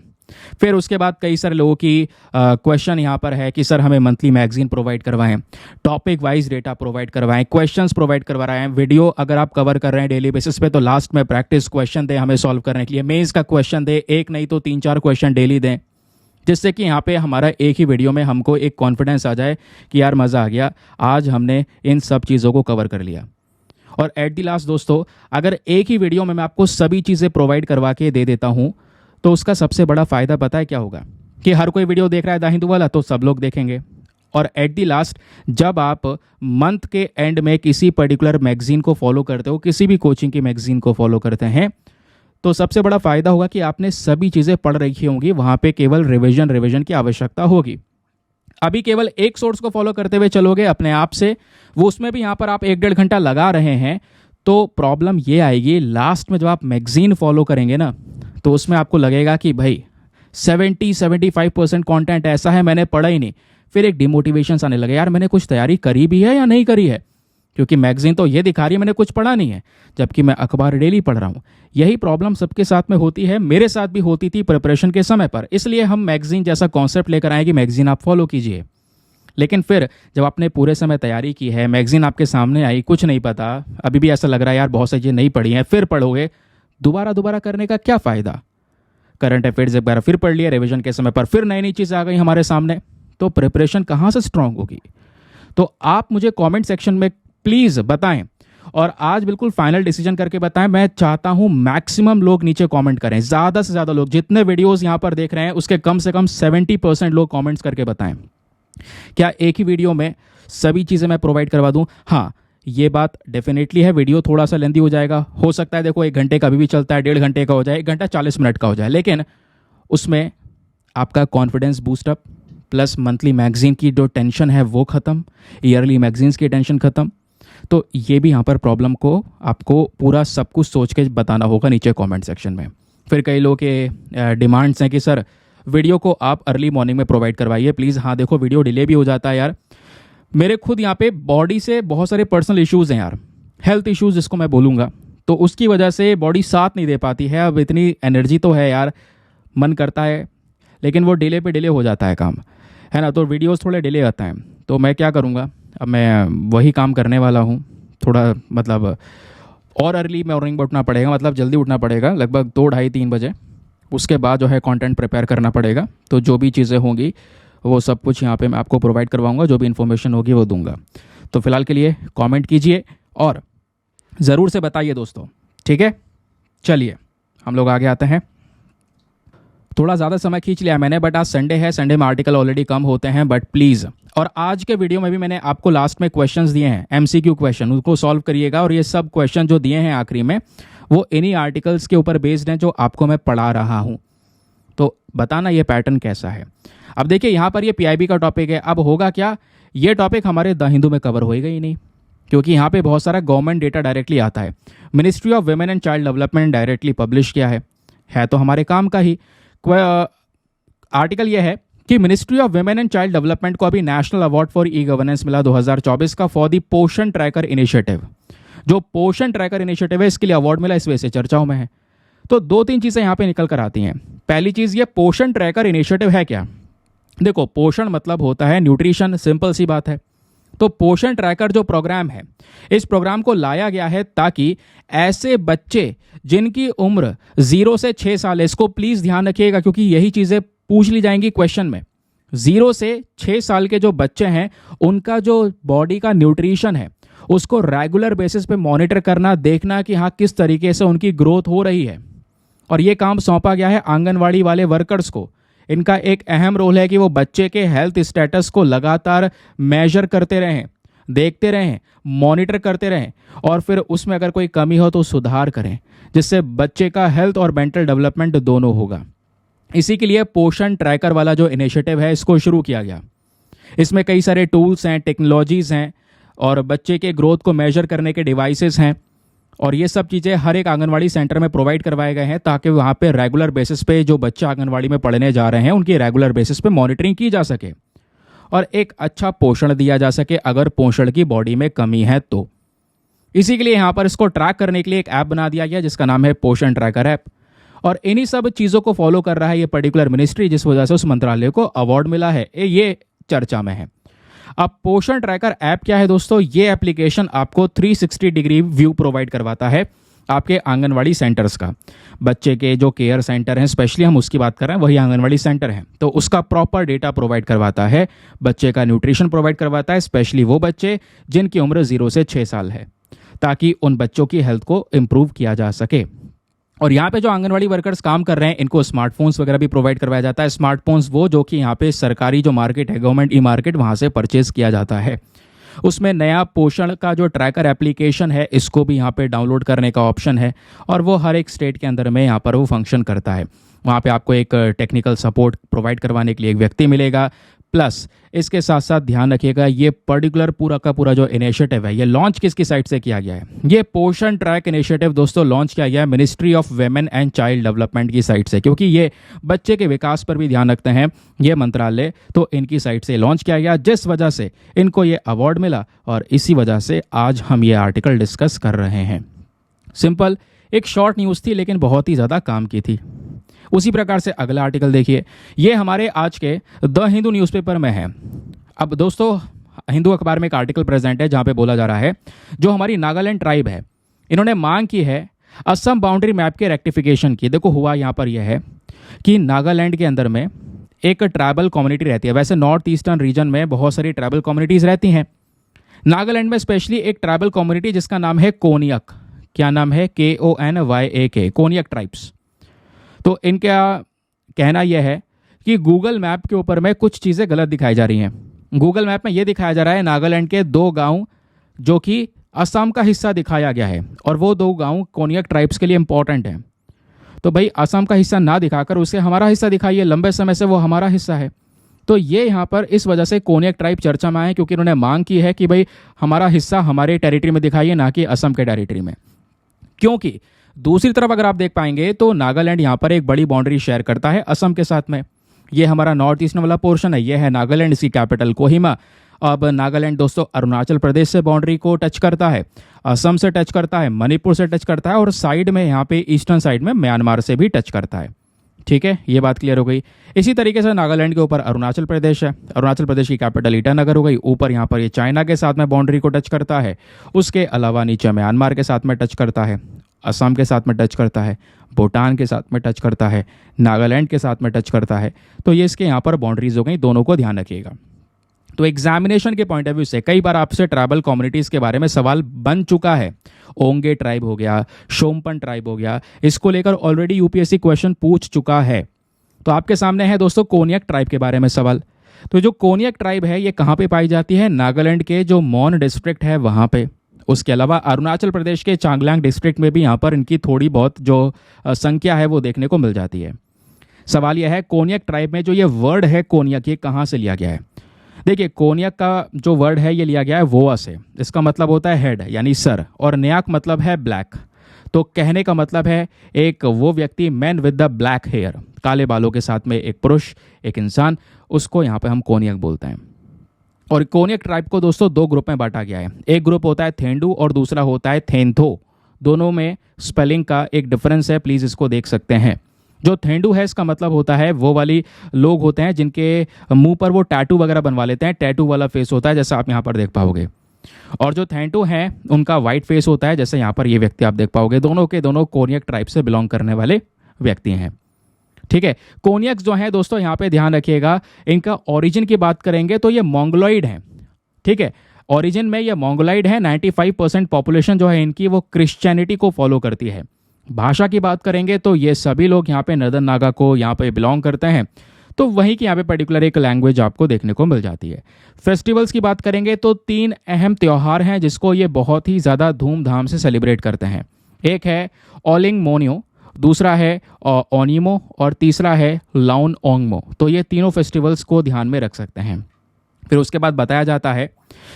A: फिर उसके बाद कई सारे लोगों की क्वेश्चन यहाँ पर है कि सर हमें मंथली मैगजीन प्रोवाइड करवाएं, टॉपिक वाइज डेटा प्रोवाइड करवाएं, क्वेश्चंस प्रोवाइड करवा रहे हैं, वीडियो अगर आप कवर कर रहे हैं डेली बेसिस पे तो लास्ट में प्रैक्टिस क्वेश्चन दें हमें सॉल्व करने के लिए, मेंस का क्वेश्चन दें, एक नहीं तो 3-4 क्वेश्चन डेली दें, जिससे कि यहाँ पे हमारा एक ही वीडियो में हमको एक कॉन्फिडेंस आ जाए कि यार मज़ा आ गया, आज हमने इन सब चीज़ों को कवर कर लिया। और एट द लास्ट दोस्तों, अगर एक ही वीडियो में मैं आपको सभी चीज़ें प्रोवाइड करवा के दे देता हूँ तो उसका सबसे बड़ा फ़ायदा पता है क्या होगा? कि हर कोई वीडियो देख रहा है द हिंदू वाला तो सब लोग देखेंगे, और एट द लास्ट जब आप मंथ के एंड में किसी पर्टिकुलर मैगजीन को फॉलो करते हो, किसी भी कोचिंग की मैगजीन को फॉलो करते हैं, तो सबसे बड़ा फ़ायदा होगा कि आपने सभी चीज़ें पढ़ रखी होंगी, वहाँ पे केवल रिवीजन की आवश्यकता होगी। अभी केवल एक सोर्स को फॉलो करते हुए चलोगे अपने आप से, वो उसमें भी यहाँ पर आप 1-1.5 घंटा लगा रहे हैं, तो प्रॉब्लम ये आएगी लास्ट में जब आप मैगजीन फॉलो करेंगे ना, तो उसमें आपको लगेगा कि भाई 70-75% कंटेंट ऐसा है मैंने पढ़ा ही नहीं। फिर एक डिमोटिवेशन आने लगे, यार मैंने कुछ तैयारी करी भी है या नहीं करी है, क्योंकि मैगजीन तो ये दिखा रही है मैंने कुछ पढ़ा नहीं है, जबकि मैं अखबार डेली पढ़ रहा हूँ। यही प्रॉब्लम सबके साथ में होती है, मेरे साथ भी होती थी प्रिपरेशन के समय पर। इसलिए हम मैगजीन जैसा कॉन्सेप्ट लेकर आए कि मैगजीन आप फॉलो कीजिए। लेकिन फिर जब आपने पूरे समय तैयारी की है, मैगजीन आपके सामने आई, कुछ नहीं पता, अभी भी ऐसा लग रहा है यार बहुत सी चीज़ें नहीं पढ़ी हैं, फिर पढ़ोगे, दोबारा करने का क्या फ़ायदा। करंट अफेयर्स एक बार फिर पढ़ लिया, रिवीजन के समय पर फिर नई नई चीज़ आ गई हमारे सामने, तो प्रिपरेशन कहाँ से स्ट्रांग होगी। तो आप मुझे कमेंट सेक्शन में प्लीज़ बताएं, और आज बिल्कुल फाइनल डिसीजन करके बताएं। मैं चाहता हूं मैक्सिमम लोग नीचे कमेंट करें, ज़्यादा से ज़्यादा लोग, जितने वीडियोस यहां पर देख रहे हैं उसके कम से कम 70% लोग कमेंट्स करके बताएं। क्या एक ही वीडियो में सभी चीज़ें मैं प्रोवाइड करवा दूं? हाँ, ये बात डेफिनेटली है, वीडियो थोड़ा सा लेंदी हो जाएगा, हो सकता है देखो 1 घंटे का भी चलता है, 1.5 घंटे का हो जाए, 1 घंटा 40 मिनट का हो जाए, लेकिन उसमें आपका confidence boost up plus monthly magazine की जो टेंशन है वो ख़त्म, ईयरली मैगजीन्स की टेंशन ख़त्म। तो ये भी यहाँ पर प्रॉब्लम को आपको पूरा सब कुछ सोच के बताना होगा नीचे कमेंट सेक्शन में। फिर कई लोग के डिमांड्स हैं कि सर वीडियो को आप अर्ली मॉर्निंग में प्रोवाइड करवाइए प्लीज़। हाँ देखो, वीडियो डिले भी हो जाता है यार, मेरे खुद यहाँ पे बॉडी से बहुत सारे पर्सनल इश्यूज़ हैं यार, हेल्थ इश्यूज़ जिसको मैं बोलूँगा, तो उसकी वजह से बॉडी साथ नहीं दे पाती है। अब इतनी एनर्जी तो है यार, मन करता है, लेकिन वो डिले पे डिले हो जाता है काम, है ना, तो वीडियोस थोड़े डिले आते हैं। तो मैं क्या करूँगा, अब मैं वही काम करने वाला हूँ, थोड़ा मतलब और अर्ली मॉर्निंग में उठना पड़ेगा, मतलब जल्दी उठना पड़ेगा, लगभग 2, ढाई, 3 बजे। उसके बाद जो है कंटेंट प्रिपेयर करना पड़ेगा। तो जो भी चीज़ें होंगी वो सब कुछ यहाँ पे मैं आपको प्रोवाइड करवाऊँगा, जो भी इन्फॉर्मेशन होगी वो दूंगा। तो फिलहाल के लिए कमेंट कीजिए और ज़रूर से बताइए दोस्तों, ठीक है। चलिए हम लोग आगे आते हैं। थोड़ा ज़्यादा समय खींच लिया मैंने, बट आज संडे है, संडे में आर्टिकल ऑलरेडी कम होते हैं, बट प्लीज़, और आज के वीडियो में भी मैंने आपको लास्ट में क्वेश्चंस दिए हैं, MCQ क्वेश्चन, उनको सॉल्व करिएगा। और ये सब क्वेश्चन जो दिए हैं आखिरी में, वो इन्हीं आर्टिकल्स के ऊपर बेस्ड हैं जो आपको मैं पढ़ा रहा हूँ। तो बताना ये पैटर्न कैसा है। अब देखिए यहाँ पर ये PIB का टॉपिक है। अब होगा क्या, ये टॉपिक हमारे द हिंदू में कवर होएगा ही नहीं, क्योंकि यहाँ पे बहुत सारा गवर्नमेंट डेटा डायरेक्टली आता है। Ministry of women and child development directly publish किया है तो हमारे काम का ही आर्टिकल ये है कि ministry of women and child development को अभी national award for e governance मिला 2024 का फॉर दी पोषण ट्रैकर इनिशिएटिव। जो पोषण ट्रैकर इनिशिएटिव है इसके लिए अवार्ड मिला, इस वजह से चर्चाओं में है। तो 2-3 चीज़ें यहाँ पे निकल कर आती हैं। पहली चीज़, ये पोषण ट्रैकर इनिशिएटिव है क्या। देखो, पोषण मतलब होता है न्यूट्रिशन, सिंपल सी बात है। तो पोषण ट्रैकर जो प्रोग्राम है, इस प्रोग्राम को लाया गया है ताकि ऐसे बच्चे जिनकी उम्र 0 से 6 साल है, इसको प्लीज़ ध्यान रखिएगा क्योंकि यही चीज़ें पूछ ली जाएंगी क्वेश्चन में। 0 से 6 साल के जो बच्चे हैं उनका जो बॉडी का न्यूट्रिशन है उसको रेगुलर बेसिस पे मॉनिटर करना, देखना कि हाँ किस तरीके से उनकी ग्रोथ हो रही है। और ये काम सौंपा गया है आंगनवाड़ी वाले वर्कर्स को। इनका एक अहम रोल है कि वो बच्चे के हेल्थ स्टेटस को लगातार मेजर करते रहें, देखते रहें, मॉनिटर करते रहें, और फिर उसमें अगर कोई कमी हो तो सुधार करें, जिससे बच्चे का हेल्थ और मेंटल डेवलपमेंट दोनों होगा। इसी के लिए पोषण ट्रैकर वाला जो इनिशिएटिव है इसको शुरू किया गया। इसमें कई सारे टूल्स हैं, टेक्नोलॉजीज़ हैं, और बच्चे के ग्रोथ को मेजर करने के डिवाइसेस हैं, और ये सब चीज़ें हर एक आंगनवाड़ी सेंटर में प्रोवाइड करवाए गए हैं ताकि वहाँ पे रेगुलर बेसिस पे जो बच्चे आंगनवाड़ी में पढ़ने जा रहे हैं उनकी रेगुलर बेसिस पे मॉनिटरिंग की जा सके और एक अच्छा पोषण दिया जा सके अगर पोषण की बॉडी में कमी है तो। इसी के लिए यहाँ पर इसको ट्रैक करने के लिए एक ऐप बना दिया गया जिसका नाम है पोषण ट्रैकर ऐप। और इन्हीं सब चीज़ों को फॉलो कर रहा है ये पर्टिकुलर मिनिस्ट्री, जिस वजह से उस मंत्रालय को अवार्ड मिला है, ये चर्चा में है। अब पोषण ट्रैकर ऐप क्या है दोस्तों, ये एप्लीकेशन आपको 360 डिग्री व्यू प्रोवाइड करवाता है आपके आंगनवाड़ी सेंटर्स का। बच्चे के जो केयर सेंटर हैं, स्पेशली हम उसकी बात कर रहे हैं, वही आंगनवाड़ी सेंटर हैं, तो उसका प्रॉपर डेटा प्रोवाइड करवाता है, बच्चे का न्यूट्रिशन प्रोवाइड करवाता है, स्पेशली वो बच्चे जिनकी उम्र 0 से 6 साल है, ताकि उन बच्चों की हेल्थ को इम्प्रूव किया जा सके। और यहाँ पे जो आंगनवाड़ी वर्कर्स काम कर रहे हैं इनको स्मार्टफोन्स वगैरह भी प्रोवाइड करवाया जाता है। स्मार्टफोन्स वो जो कि यहाँ पे सरकारी जो मार्केट है, गवर्नमेंट ई मार्केट, वहाँ से परचेज किया जाता है। उसमें नया पोषण का जो ट्रैकर एप्लीकेशन है इसको भी यहाँ पे डाउनलोड करने का ऑप्शन है, और वो हर एक स्टेट के अंदर में यहाँ पर वो फंक्शन करता है। वहाँ पे आपको एक टेक्निकल सपोर्ट प्रोवाइड करवाने के लिए एक व्यक्ति मिलेगा। प्लस इसके साथ साथ ध्यान रखिएगा, ये पर्टिकुलर पूरा का पूरा जो इनिशिएटिव है ये लॉन्च किसकी साइड से किया गया है? ये पोषण ट्रैक इनिशिएटिव दोस्तों लॉन्च किया गया है ministry of women and child development की साइड से, क्योंकि ये बच्चे के विकास पर भी ध्यान रखते हैं ये मंत्रालय, तो इनकी साइड से लॉन्च किया गया, जिस वजह से इनको ये अवार्ड मिला, और इसी वजह से आज हम ये आर्टिकल डिस्कस कर रहे हैं। सिंपल एक शॉर्ट न्यूज़ थी लेकिन बहुत ही ज़्यादा काम की थी। उसी प्रकार से अगला आर्टिकल देखिए, ये हमारे आज के द हिंदू न्यूज़पेपर में है। अब दोस्तों हिंदू अखबार में एक आर्टिकल प्रेजेंट है जहाँ पे बोला जा रहा है जो हमारी नागालैंड ट्राइब है, इन्होंने मांग की है असम बाउंड्री मैप के रेक्टिफिकेशन की। देखो हुआ यहाँ पर यह है कि नागालैंड के अंदर में एक ट्राइबल कम्युनिटी रहती है। वैसे नॉर्थ ईस्टर्न रीजन में बहुत सारी ट्राइबल कम्युनिटीज़ रहती हैं, नागालैंड में स्पेशली एक ट्राइबल कम्युनिटी जिसका नाम है कोनियक। क्या नाम है? KONYAK, Konyak tribes. तो इनका कहना यह है कि गूगल मैप के ऊपर में कुछ चीज़ें गलत दिखाई जा रही हैं। गूगल मैप में यह दिखाया जा रहा है नागालैंड के 2 गांव जो कि असम का हिस्सा दिखाया गया है, और वो 2 गांव कोनियक ट्राइब्स के लिए इंपॉर्टेंट हैं। तो भाई असम का हिस्सा ना दिखाकर उसे हमारा हिस्सा दिखाइए, लंबे समय से वो हमारा हिस्सा है। तो ये यहाँ पर इस वजह से कोनियक ट्राइब चर्चा में आए, क्योंकि उन्होंने मांग की है कि भाई हमारा हिस्सा हमारे टेरिटरी में दिखाइए, ना कि असम के टेरिटरी में। क्योंकि दूसरी तरफ अगर आप देख पाएंगे तो नागालैंड यहाँ पर एक बड़ी बाउंड्री शेयर करता है असम के साथ में। ये हमारा नॉर्थ ईस्टर्न वाला पोर्शन है, ये है नागालैंड, इसकी कैपिटल कोहिमा। अब नागालैंड दोस्तों अरुणाचल प्रदेश से बाउंड्री को टच करता है, असम से टच करता है, मणिपुर से टच करता है, और साइड में यहाँ पे ईस्टर्न साइड में म्यांमार से भी टच करता है। ठीक है, ये बात क्लियर हो गई। इसी तरीके से नागालैंड के ऊपर अरुणाचल प्रदेश है, अरुणाचल प्रदेश की कैपिटल ईटानगर हो गई। ऊपर यहाँ पर ये चाइना के साथ में बाउंड्री को टच करता है, उसके अलावा नीचे म्यांमार के साथ में टच करता है, असम के साथ में टच करता है, भूटान के साथ में टच करता है, नागालैंड के साथ में टच करता है। तो ये इसके यहाँ पर बाउंड्रीज हो गई, दोनों को ध्यान रखिएगा। तो एग्जामिनेशन के पॉइंट ऑफ व्यू से कई बार आपसे ट्राइबल कम्युनिटीज़ के बारे में सवाल बन चुका है। ओंगे ट्राइब हो गया, शोम्पन ट्राइब हो गया, इसको लेकर ऑलरेडी यूपीएससी क्वेश्चन पूछ चुका है। तो आपके सामने है दोस्तों कोनियक ट्राइब के बारे में सवाल। तो जो कोनियक ट्राइब है ये कहाँ पे पाई जाती है? नागालैंड के जो मौन डिस्ट्रिक्ट है वहाँ पे। उसके अलावा अरुणाचल प्रदेश के चांगलांग डिस्ट्रिक्ट में भी यहाँ पर इनकी थोड़ी बहुत जो संख्या है वो देखने को मिल जाती है। सवाल यह है कोनियक ट्राइब में जो ये वर्ड है कोनियक, ये कहाँ से लिया गया है? देखिए कोनियक का जो वर्ड है ये लिया गया है वोआ से। इसका मतलब होता है हेड यानी सर, और न्याक मतलब है ब्लैक। तो कहने का मतलब है एक वो व्यक्ति, man with the black hair, काले बालों के साथ में एक पुरुष, एक इंसान, उसको यहाँ पे हम कोनियक बोलते हैं। और कोनियक ट्राइब को दोस्तों 2 ग्रुप में बांटा गया है। एक ग्रुप होता है थेंडू और दूसरा होता है थेंथो। दोनों में स्पेलिंग का एक डिफरेंस है, प्लीज़ इसको देख सकते हैं। जो थेंडू है इसका मतलब होता है वो वाली लोग होते हैं जिनके मुंह पर वो टैटू वगैरह बनवा लेते हैं, टैटू वाला फेस होता है जैसा आप यहाँ पर देख पाओगे। और जो थेंटू हैं उनका वाइट फेस होता है जैसे यहाँ पर ये व्यक्ति आप देख पाओगे। दोनों के दोनों कोनियक ट्राइब से बिलोंग करने वाले व्यक्ति हैं। ठीक है, कोनियक्स जो है दोस्तों यहाँ पे ध्यान रखिएगा, इनका ओरिजिन की बात करेंगे तो ये मोंगोलॉइड है। ठीक है, ओरिजिन में ये मोंगोलॉइड है। 95% पॉपुलेशन जो है इनकी वो क्रिश्चियनिटी को फॉलो करती है। भाषा की बात करेंगे तो ये सभी लोग यहाँ पे नर्दर्न नागा को यहाँ पे बिलोंग करते हैं, तो वहीं की यहाँ पे पर्टिकुलर एक लैंग्वेज आपको देखने को मिल जाती है। फेस्टिवल्स की बात करेंगे तो 3 अहम त्यौहार हैं जिसको ये बहुत ही ज़्यादा धूमधाम से सेलिब्रेट करते हैं। एक है ओलिंग मोनियो, दूसरा है ओनिमो, और तीसरा है लाउन ओंगमो। तो ये तीनों फेस्टिवल्स को ध्यान में रख सकते हैं। फिर उसके बाद बताया जाता है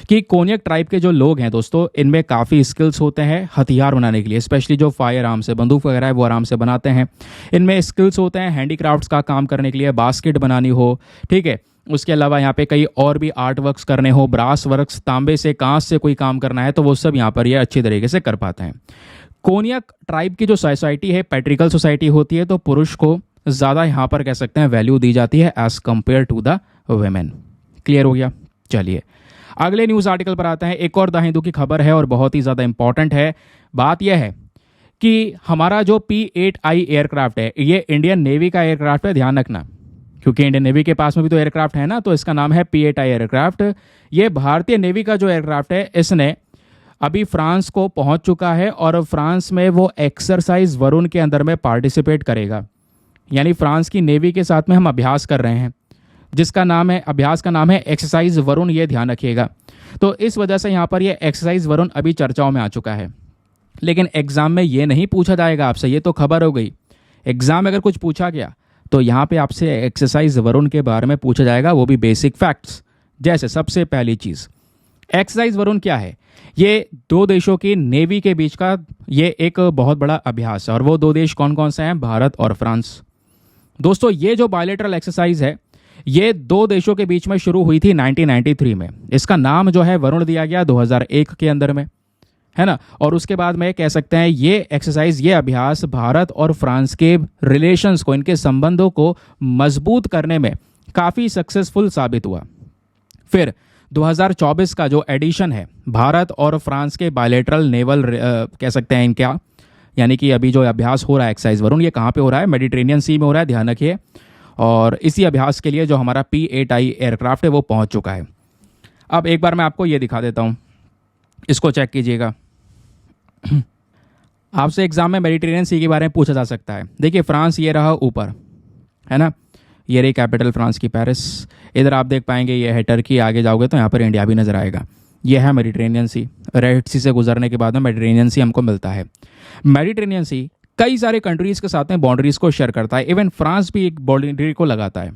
A: कि कोनियक ट्राइब के जो लोग हैं दोस्तों इनमें काफ़ी स्किल्स होते हैं हथियार बनाने के लिए, स्पेशली जो फायर आर्म से बंदूक वगैरह है वो आराम से बनाते हैं। इनमें स्किल्स होते हैं हैंडीक्राफ्ट्स का काम करने के लिए, बास्केट बनानी हो, ठीक है, उसके अलावा यहाँ पे कई और भी आर्ट वर्क्स करने हो, ब्रास वर्क्स, तांबे से कांच से कोई काम करना है, तो वो सब यहाँ पर ये अच्छी तरीके से कर पाते हैं। कोनियक ट्राइब की जो सोसाइटी है पैट्रिकल सोसाइटी होती है, तो पुरुष को ज़्यादा यहाँ पर कह सकते हैं वैल्यू दी जाती है as compared to the women. Clear हो गया? चलिए अगले न्यूज़ आर्टिकल पर आते हैं। एक और द हिंदू की खबर है और बहुत ही ज़्यादा इंपॉर्टेंट है। बात यह है कि हमारा जो P-8I एयरक्राफ्ट है ये इंडियन नेवी का एयरक्राफ्ट है, ध्यान रखना, क्योंकि इंडियन नेवी के पास में भी तो एयरक्राफ्ट है ना, तो इसका नाम है P-8I एयरक्राफ्ट। ये भारतीय नेवी का जो एयरक्राफ्ट है इसने अभी फ्रांस को पहुंच चुका है और फ्रांस में वो एक्सरसाइज वरुण के अंदर में पार्टिसिपेट करेगा। यानी फ्रांस की नेवी के साथ में हम अभ्यास कर रहे हैं, जिसका नाम है, अभ्यास का नाम है एक्सरसाइज वरुण, ये ध्यान रखिएगा। तो इस वजह से यहाँ पर ये एक्सरसाइज वरुण अभी चर्चाओं में आ चुका है। लेकिन एग्जाम में ये नहीं पूछा जाएगा आपसे, ये तो खबर हो गई। एग्जाम में अगर कुछ पूछा गया तो यहाँ पे आपसे एक्सरसाइज वरुण के बारे में पूछा जाएगा, वो भी बेसिक फैक्ट्स। जैसे सबसे पहली चीज़, एक्सरसाइज वरुण क्या है? ये दो देशों की नेवी के बीच का ये एक बहुत बड़ा अभ्यास है। और वो दो देश कौन कौन से हैं? भारत और फ्रांस। दोस्तों, ये जो बायलैटरल एक्सरसाइज है, ये दो देशों के बीच में शुरू हुई थी 1993 में। इसका नाम जो है वरुण दिया गया 2001 के अंदर में, है ना। और उसके बाद में कह सकते हैं ये एक्सरसाइज, ये अभ्यास भारत और फ्रांस के रिलेशंस को, इनके संबंधों को मजबूत करने में काफ़ी सक्सेसफुल साबित हुआ। फिर 2024 का जो एडिशन है भारत और फ्रांस के बायलैटरल नेवल कह सकते हैं इनका, यानी कि अभी जो अभ्यास हो रहा है एक्सरसाइज वरुण, ये कहाँ पे हो रहा है? मेडिटेरेनियन सी में हो रहा है, ध्यान रखिए। और इसी अभ्यास के लिए जो हमारा P-8I एयरक्राफ्ट है वो पहुंच चुका है। अब एक बार मैं आपको ये दिखा देता हूं, इसको चेक कीजिएगा। आपसे एग्जाम में मेडिटेरेनियन सी के बारे में पूछा जा सकता है। देखिए, फ्रांस ये रहा ऊपर, है ना, ये रही कैपिटल फ्रांस की पेरिस। इधर आप देख पाएंगे ये है टर्की। आगे जाओगे तो यहाँ पर इंडिया भी नजर आएगा। ये है मेडिटेरेनियन सी। रेड सी से गुजरने के बाद में मेडिटेरेनियन सी हमको मिलता है। मेडिटेरेनियन सी कई सारे कंट्रीज़ के साथ में बाउंड्रीज को शेयर करता है। इवन फ्रांस भी एक बाउंड्री को लगाता है।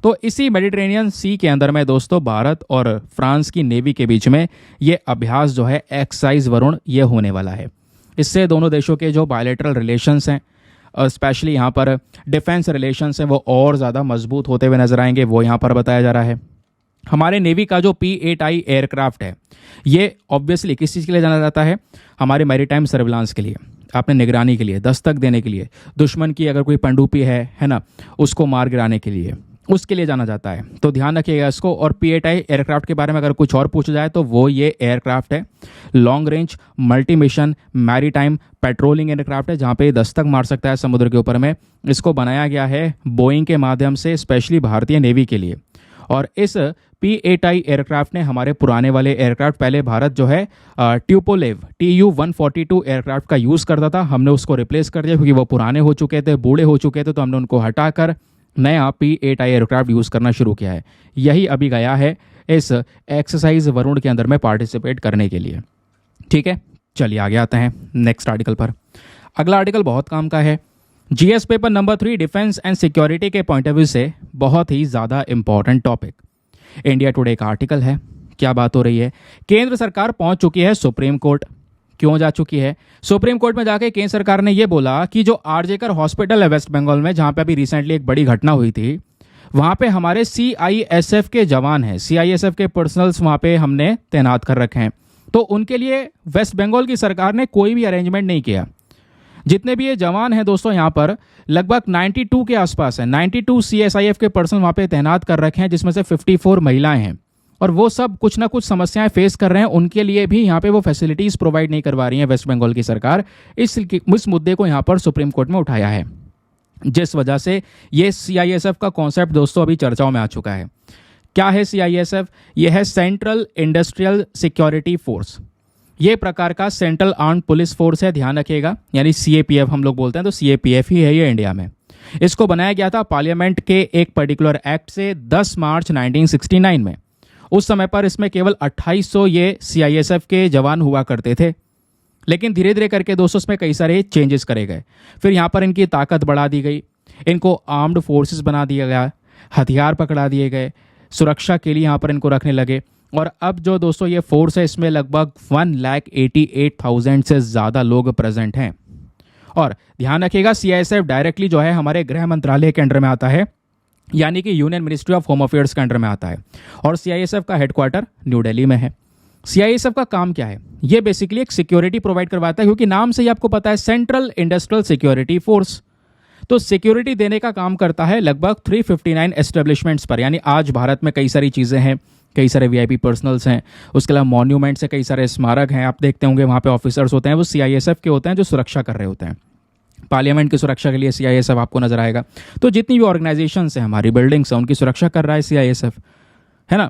A: तो इसी मेडिटेरेनियन सी के अंदर में दोस्तों भारत और फ्रांस की नेवी के बीच में ये अभ्यास जो है एक्सरसाइज वरुण, ये होने वाला है। इससे दोनों देशों के जो बायलैटरल रिलेशंस हैं, स्पेशली यहाँ पर डिफेंस रिलेशंस हैं, वो और ज़्यादा मजबूत होते हुए नजर आएंगे। वो यहाँ पर बताया जा रहा है। हमारे नेवी का जो P-8I एयरक्राफ्ट है, ये ऑब्वियसली किस चीज़ के लिए जाना जाता है? हमारे मैरीटाइम सर्विलांस के लिए, आपने निगरानी के लिए, दस्तक देने के लिए, दुश्मन की अगर कोई पनडुब्बी है ना, उसको मार गिराने के लिए, उसके लिए जाना जाता है। तो ध्यान रखिएगा इसको। और P-8I एयरक्राफ्ट के बारे में अगर कुछ और पूछा जाए तो वो ये एयरक्राफ्ट है long range multi mission maritime patrolling aircraft है, जहाँ पे दस्तक मार सकता है समुद्र के ऊपर में। इसको बनाया गया है बोइंग के माध्यम से, स्पेशली भारतीय नेवी के लिए। और इस P-8I एयरक्राफ्ट ने हमारे पुराने वाले एयरक्राफ्ट, पहले भारत जो है ट्यूपोलेव Tu-142 एयरक्राफ्ट का यूज़ करता था, हमने उसको रिप्लेस कर दिया क्योंकि वो पुराने हो चुके थे, बूढ़े हो चुके थे। तो हमने उनको हटाकर नया P-8I एयरक्राफ्ट यूज़ करना शुरू किया है। यही अभी गया है इस एक्सरसाइज वरुण के अंदर में पार्टिसिपेट करने के लिए। ठीक है, चलिए आगे आते हैं नेक्स्ट आर्टिकल पर। अगला आर्टिकल बहुत काम का है। GS paper number 3 defence and security के पॉइंट ऑफ व्यू से बहुत ही ज़्यादा इंपॉर्टेंट टॉपिक, इंडिया टुडे का आर्टिकल है। क्या बात हो रही है? केंद्र सरकार पहुंच चुकी है सुप्रीम कोर्ट। क्यों जा चुकी है? सुप्रीम कोर्ट में जाके केंद्र सरकार ने यह बोला कि जो आरजेकर हॉस्पिटल है वेस्ट बंगाल में, जहां पे अभी रिसेंटली एक बड़ी घटना हुई थी, वहां पे हमारे CISF के जवान हैं, CISF के पर्सनल्स वहां पे हमने तैनात कर रखे हैं। तो उनके लिए वेस्ट बंगाल की सरकार ने कोई भी अरेंजमेंट नहीं किया। जितने भी ये जवान हैं दोस्तों, यहाँ पर लगभग 92 के आसपास है, 92 CSIF के पर्सन वहाँ पे तैनात कर रखे हैं, जिसमें से 54 महिलाएं हैं। और वो सब कुछ ना कुछ समस्याएं फेस कर रहे हैं। उनके लिए भी यहाँ पे वो फैसिलिटीज़ प्रोवाइड नहीं करवा रही है वेस्ट बंगाल की सरकार। इस मुद्दे को यहाँ पर सुप्रीम कोर्ट में उठाया है, जिस वजह से ये CISF का कॉन्सेप्ट दोस्तों अभी चर्चाओं में आ चुका है। क्या है CISF? ये है सेंट्रल इंडस्ट्रियल सिक्योरिटी फोर्स। ये प्रकार का सेंट्रल आर्म्ड पुलिस फोर्स है, ध्यान रखिएगा। यानी CAPF हम लोग बोलते हैं, तो CAPF ही है ये इंडिया में। इसको बनाया गया था पार्लियामेंट के एक पर्टिकुलर एक्ट से 10 मार्च 1969 में। उस समय पर इसमें केवल 2800 ये CISF के जवान हुआ करते थे। लेकिन धीरे धीरे करके दोस्तों इसमें कई सारे चेंजेस करे गए। फिर यहाँ पर इनकी ताकत बढ़ा दी गई, इनको आर्म्ड फोर्सेस बना दिया गया, हथियार पकड़ा दिए गए, सुरक्षा के लिए यहाँ पर इनको रखने लगे। और अब जो दोस्तों ये फोर्स है, इसमें लगभग 1,88,000 से ज़्यादा लोग प्रेजेंट हैं। और ध्यान रखिएगा CISF डायरेक्टली जो है हमारे गृह मंत्रालय के अंडर में आता है, यानी कि union ministry of home affairs के अंडर में आता है। और CISF का हेडक्वार्टर न्यू दिल्ली में है। CISF का काम क्या है? ये बेसिकली एक सिक्योरिटी प्रोवाइड करवाता है, क्योंकि नाम से ही आपको पता है सेंट्रल इंडस्ट्रियल सिक्योरिटी फोर्स। तो सिक्योरिटी देने का काम करता है लगभग 359 एस्टेब्लिशमेंट्स पर। यानी आज भारत में कई सारी चीज़ें हैं, कई सारे VIP पर्सनल्स हैं, उसके अलावा मॉन्यूमेंट्स है, कई सारे स्मारक हैं। आप देखते होंगे वहाँ पे ऑफिसर्स होते हैं, वो CISF के होते हैं, जो सुरक्षा कर रहे होते हैं। पार्लियामेंट की सुरक्षा के लिए CISF आपको नजर आएगा। तो जितनी भी ऑर्गेनाइजेशंस हैं, हमारी बिल्डिंग्स हैं, उनकी सुरक्षा कर रहा है CISF, है ना।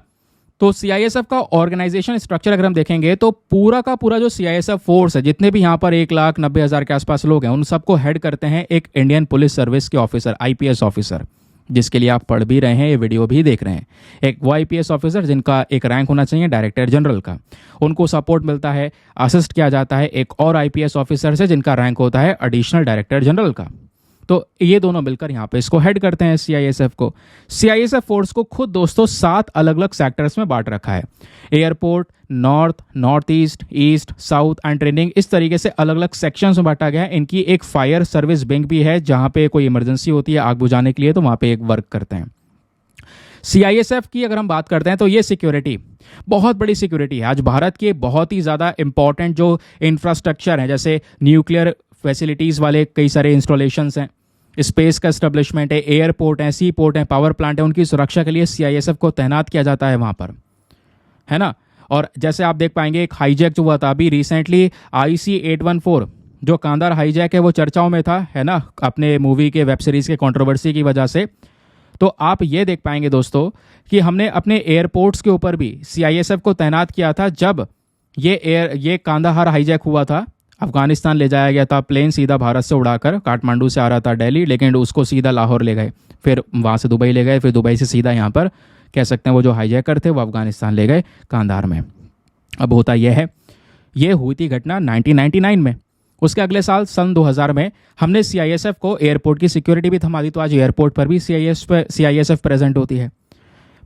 A: तो सीआईएसएफ का ऑर्गेनाइजेशन स्ट्रक्चर अगर हम देखेंगे तो पूरा का पूरा जो सीआईएसएफ फोर्स है, जितने भी यहाँ पर 1,90,000 के आसपास लोग हैं, उन सबको हेड करते हैं एक इंडियन पुलिस सर्विस के ऑफिसर, आईपीएस ऑफिसर, जिसके लिए आप पढ़ भी रहे हैं, ये वीडियो भी देख रहे हैं। एक वो आईपीएस ऑफिसर जिनका एक रैंक होना चाहिए डायरेक्टर जनरल का, उनको सपोर्ट मिलता है, असिस्ट किया जाता है एक और आईपीएस ऑफिसर से जिनका रैंक होता है एडिशनल डायरेक्टर जनरल का। तो ये दोनों मिलकर यहाँ पे इसको हेड करते हैं सीआईएसएफ को। सीआईएसएफ फोर्स को खुद दोस्तों 7 अलग अलग सेक्टर्स में बांट रखा है। Airport, north, north east, east, south and training, इस तरीके से अलग अलग सेक्शंस में बांटा गया है। इनकी एक फायर सर्विस विंग भी है, जहाँ पे कोई इमरजेंसी होती है आग बुझाने के लिए, तो वहाँ पे एक वर्क करते हैं। सीआईएसएफ की अगर हम बात करते हैं तो ये सिक्योरिटी बहुत बड़ी सिक्योरिटी है। आज भारत के बहुत ही ज़्यादा इंपॉर्टेंट जो इंफ्रास्ट्रक्चर है, जैसे न्यूक्लियर फैसिलिटीज़ वाले कई सारे इंस्टॉलेशंस हैं, स्पेस का एस्टेब्लिशमेंट है, एयरपोर्ट है, सी पोर्ट है, पावर प्लांट है, उनकी सुरक्षा के लिए सीआईएसएफ को तैनात किया जाता है वहाँ पर, है ना। और जैसे आप देख पाएंगे एक हाईजैक जो हुआ था अभी रिसेंटली, IC-814 जो कांधार हाईजैक है, वो चर्चाओं में था, है ना, अपने मूवी के वेब सीरीज़ के कंट्रोवर्सी की वजह से। तो आप ये देख पाएंगे दोस्तों कि हमने अपने एयरपोर्ट्स के ऊपर भी सीआईएसएफ को तैनात किया था। जब ये कांधार हाईजैक हुआ था, अफगानिस्तान ले जाया गया था, प्लेन सीधा भारत से उड़ाकर, काठमांडू से आ रहा था दिल्ली, लेकिन उसको सीधा लाहौर ले गए, फिर वहाँ से दुबई ले गए, फिर दुबई से सीधा यहाँ पर कह सकते हैं वो जो हाईजैकर थे वो अफगानिस्तान ले गए कांधार में। अब होता यह है, ये हुई थी घटना 1999 में। उसके अगले साल सन 2000 में हमने सीआईएसएफ को एयरपोर्ट की सिक्योरिटी भी थमा दी, तो आज एयरपोर्ट पर भी सीआईएसएफ प्रेजेंट होती है।